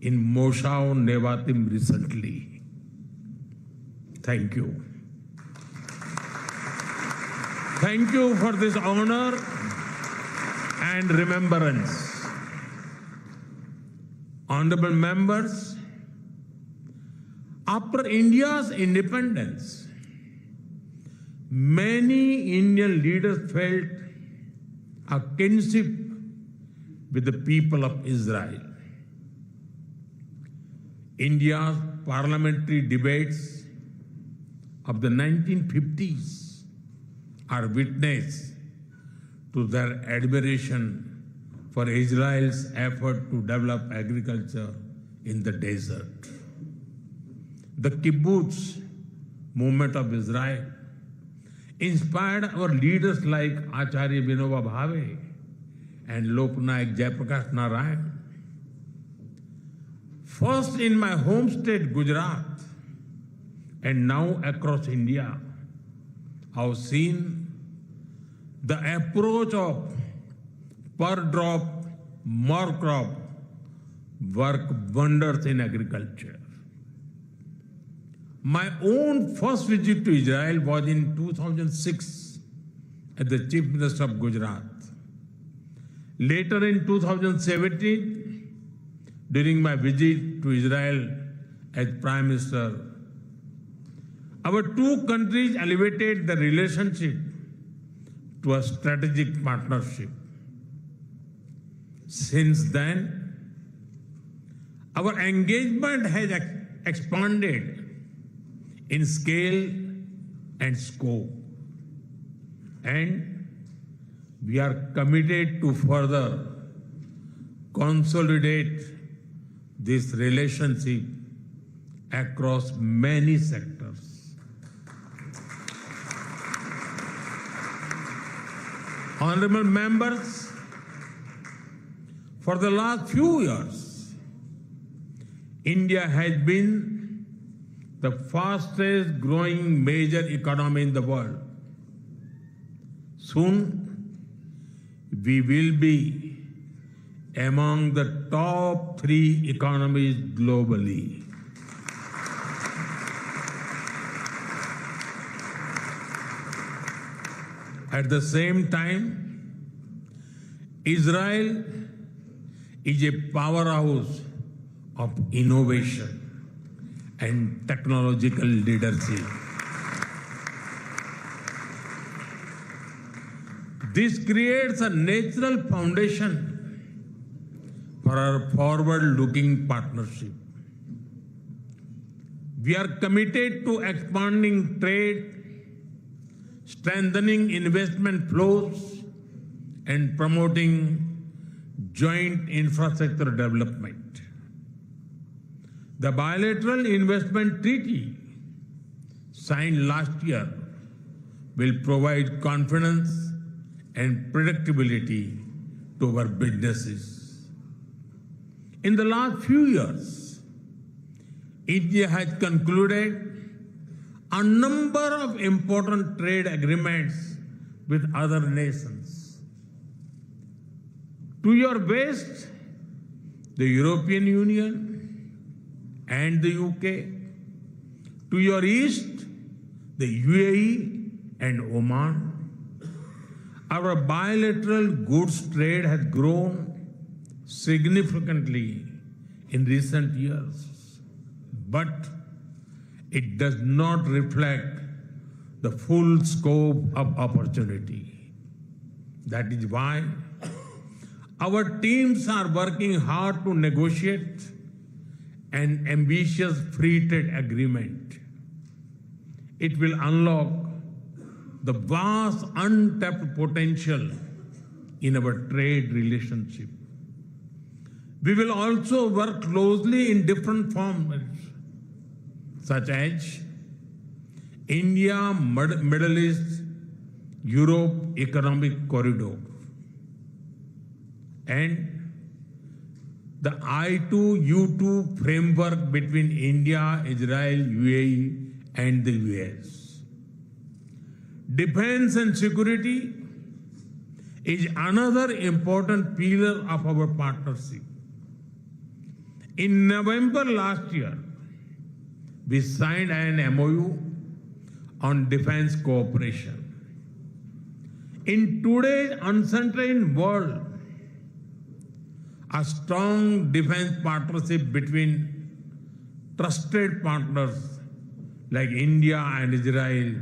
Speaker 8: in Moshav Nevatim recently. Thank you. Thank you for this honor and remembrance. Honorable members, after India's independence, many Indian leaders felt a kinship with the people of Israel. India's parliamentary debates of the 1950s are witness to their admiration for Israel's effort to develop agriculture in the desert. The kibbutz movement of Israel inspired our leaders like Acharya Vinoba Bhave and Loknayak Jayaprakash Narayan. First in my home state, Gujarat, and now across India, I've seen the approach of per drop, more crop work wonders in agriculture. My own first visit to Israel was in 2006 as the Chief Minister of Gujarat. Later in 2017, during my visit to Israel as Prime Minister, our two countries elevated the relationship to a strategic partnership. Since then, our engagement has expanded in scale and scope, and we are committed to further consolidate this relationship across many sectors. Honorable members, for the last few years, India has been the fastest growing major economy in the world. Soon, we will be among the top 3 economies globally. At the same time, Israel is a powerhouse of innovation and technological leadership. This creates a natural foundation for our forward-looking partnership. We are committed to expanding trade, strengthening investment flows, and promoting joint infrastructure development. The bilateral investment treaty signed last year will provide confidence and predictability to our businesses. In the last few years, India has concluded a number of important trade agreements with other nations. To your west, the European Union and the UK. To your east, the UAE and Oman. Our bilateral goods trade has grown significantly in recent years, but it does not reflect the full scope of opportunity. That is why our teams are working hard to negotiate an ambitious free trade agreement. It will unlock the vast untapped potential in our trade relationship. We will also work closely in different formats, such as India, Middle East, Europe Economic Corridor, and the I2U2 framework between India, Israel, UAE, and the US. Defense and security is another important pillar of our partnership. In November last year, we signed an MOU on defense cooperation. In today's uncertain world, a strong defense partnership between trusted partners like India and Israel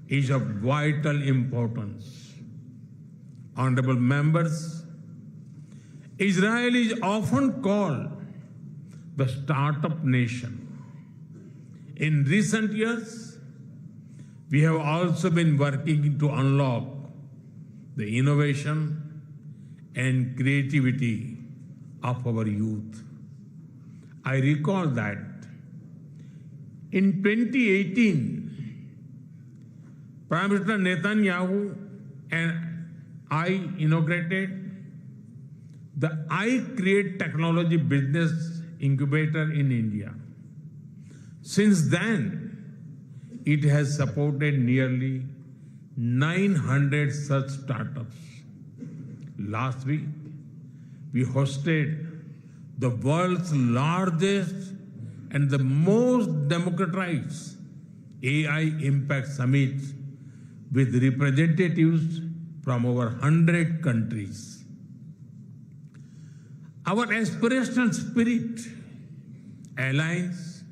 Speaker 8: is of vital importance. Honorable members, Israel is often called the startup nation. In recent years, we have also been working to unlock the innovation and creativity of our youth. I recall that in 2018, Prime Minister Netanyahu and I inaugurated the I Create Technology Business Incubator in India. Since then, it has supported nearly 900 such startups. Last week, we hosted the world's largest and the most democratized AI Impact Summit with representatives from over 100 countries. Our aspirational spirit aligns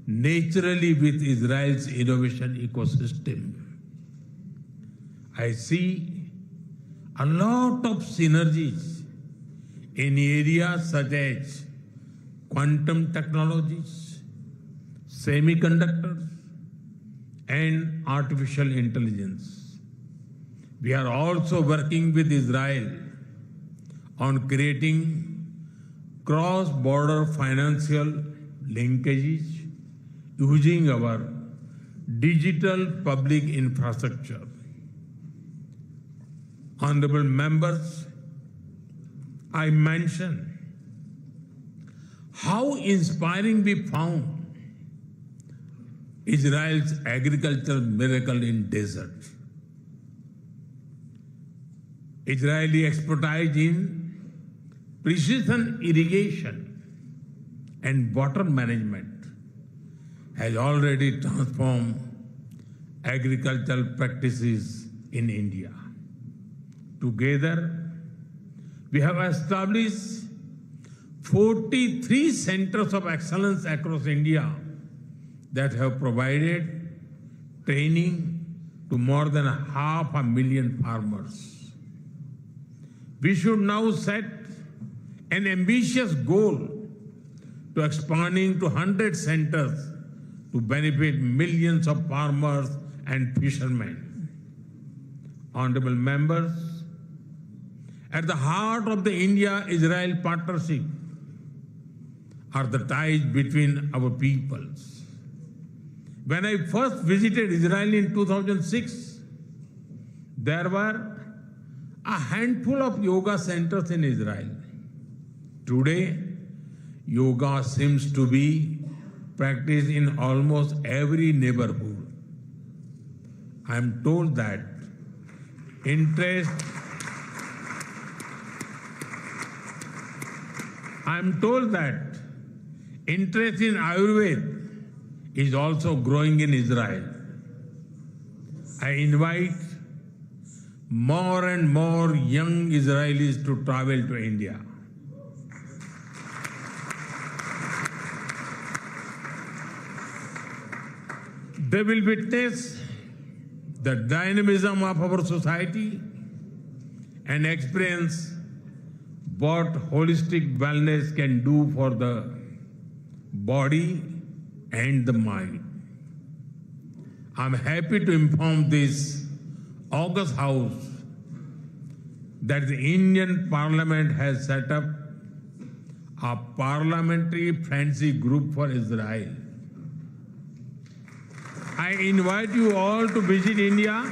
Speaker 8: naturally with Israel's innovation ecosystem. I see a lot of synergies in areas such as quantum technologies, semiconductors, and artificial intelligence. We are also working with Israel on creating cross-border financial linkages using our digital public infrastructure. Honorable members, I mentioned how inspiring we found Israel's agricultural miracle in desert. Israeli expertise in precision irrigation and water management has already transformed agricultural practices in India. Together, we have established 43 centers of excellence across India that have provided training to more than 500,000 farmers. We should now set an ambitious goal to expanding to 100 centers to benefit millions of farmers and fishermen. Honorable members, at the heart of the India-Israel partnership are the ties between our peoples. When I first visited Israel in 2006, there were a handful of yoga centers in Israel. Today, yoga seems to be practiced in almost every neighborhood. I am told that interest in Ayurveda is also growing in Israel. I invite more and more young Israelis to travel to India. They will witness the dynamism of our society and experience what holistic wellness can do for the body and the mind. I'm happy to inform this August House that the Indian Parliament has set up a parliamentary friendship group for Israel. I invite you all to visit India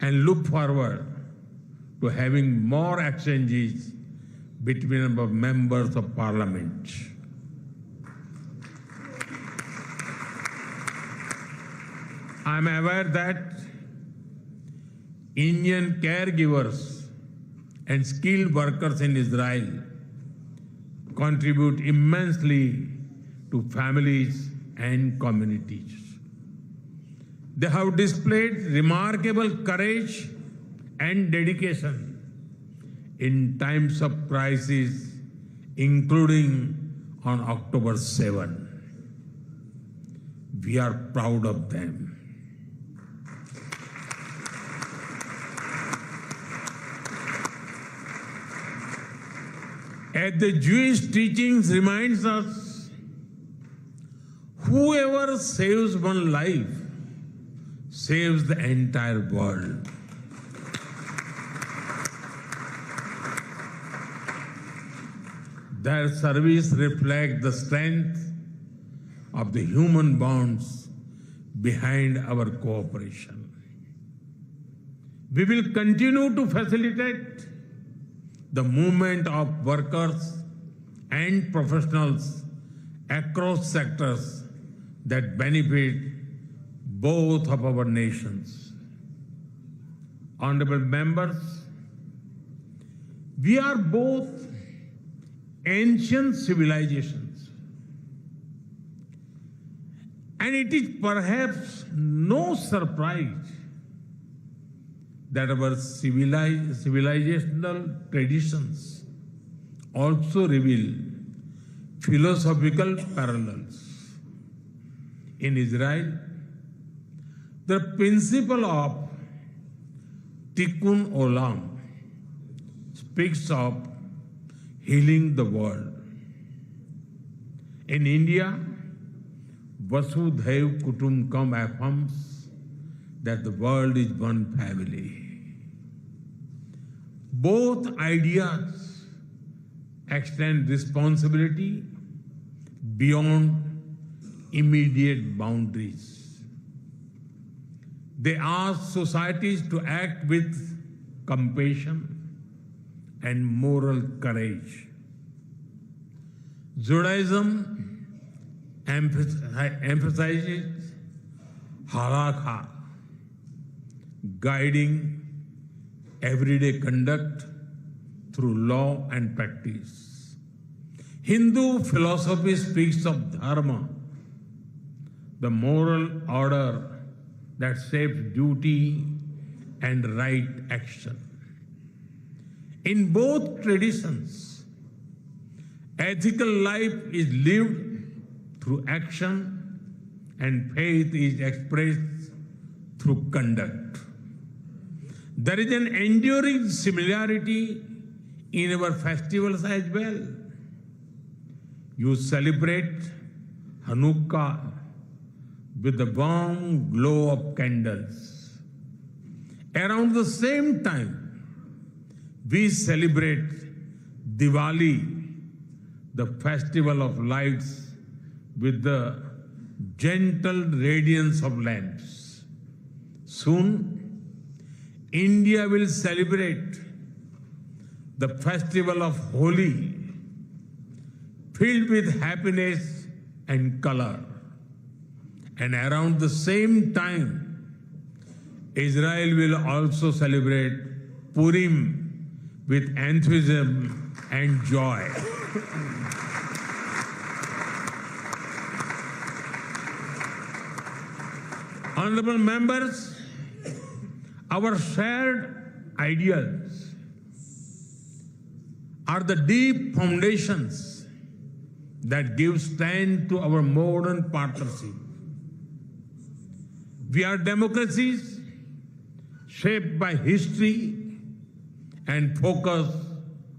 Speaker 8: and look forward to having more exchanges between our members of parliament. I am aware that Indian caregivers and skilled workers in Israel contribute immensely to families and communities. They have displayed remarkable courage and dedication in times of crisis, including on October 7. We are proud of them. As the Jewish teachings reminds us, whoever saves one life saves the entire world. Their service reflects the strength of the human bonds behind our cooperation. We will continue to facilitate the movement of workers and professionals across sectors that benefit both of our nations. Honorable members, we are both ancient civilizations, and it is perhaps no surprise that our civilizational traditions also reveal philosophical parallels. In Israel, the principle of Tikkun Olam speaks of healing the world. In India, Vasudhaiv Kutumbakam affirms that the world is one family. Both ideas extend responsibility beyond immediate boundaries. They ask societies to act with compassion and moral courage. Judaism emphasizes halakha, guiding everyday conduct through law and practice. Hindu philosophy speaks of dharma, the moral order that shapes duty and right action. In both traditions, ethical life is lived through action and faith is expressed through conduct. There is an enduring similarity in our festivals as well. You celebrate Hanukkah with the warm glow of candles. Around the same time, we celebrate Diwali, the festival of lights, with the gentle radiance of lamps. Soon, India will celebrate the festival of Holi, filled with happiness and color. And around the same time, Israel will also celebrate Purim with enthusiasm and joy. Honorable members, our shared ideals are the deep foundations that give strength to our modern partnership. We are democracies shaped by history and focus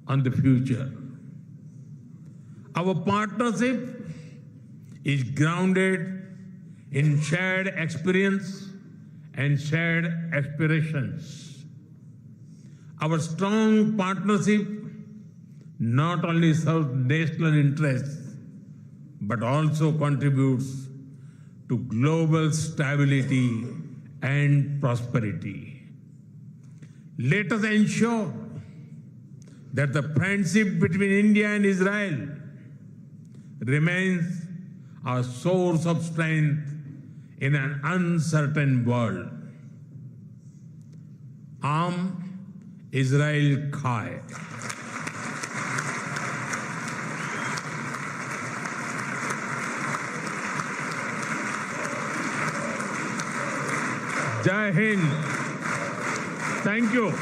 Speaker 8: on the future. Our partnership is grounded in shared experience and shared aspirations. Our strong partnership not only serves national interests but also contributes to global stability and prosperity. Let us ensure that the friendship between India and Israel remains a source of strength in an uncertain world. Am Israel Chai. Jai Hind. Thank you.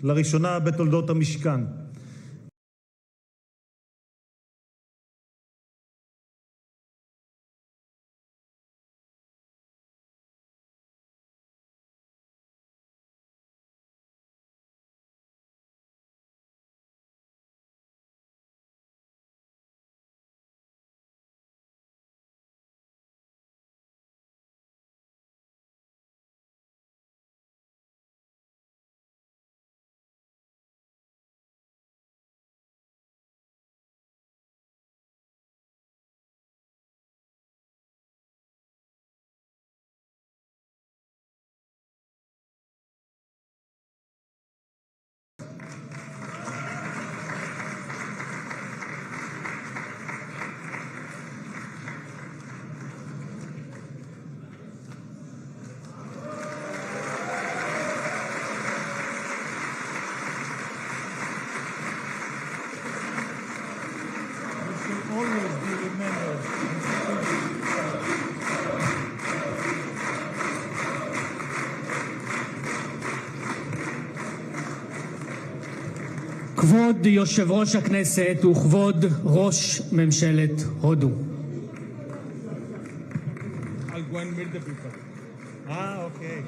Speaker 6: לראשונה בתולדות המשכן.
Speaker 9: כבוד יושב ראש הכנסת וכבוד ראש ממשלת הודו.
Speaker 8: I'll go and meet the people.
Speaker 6: אוקיי.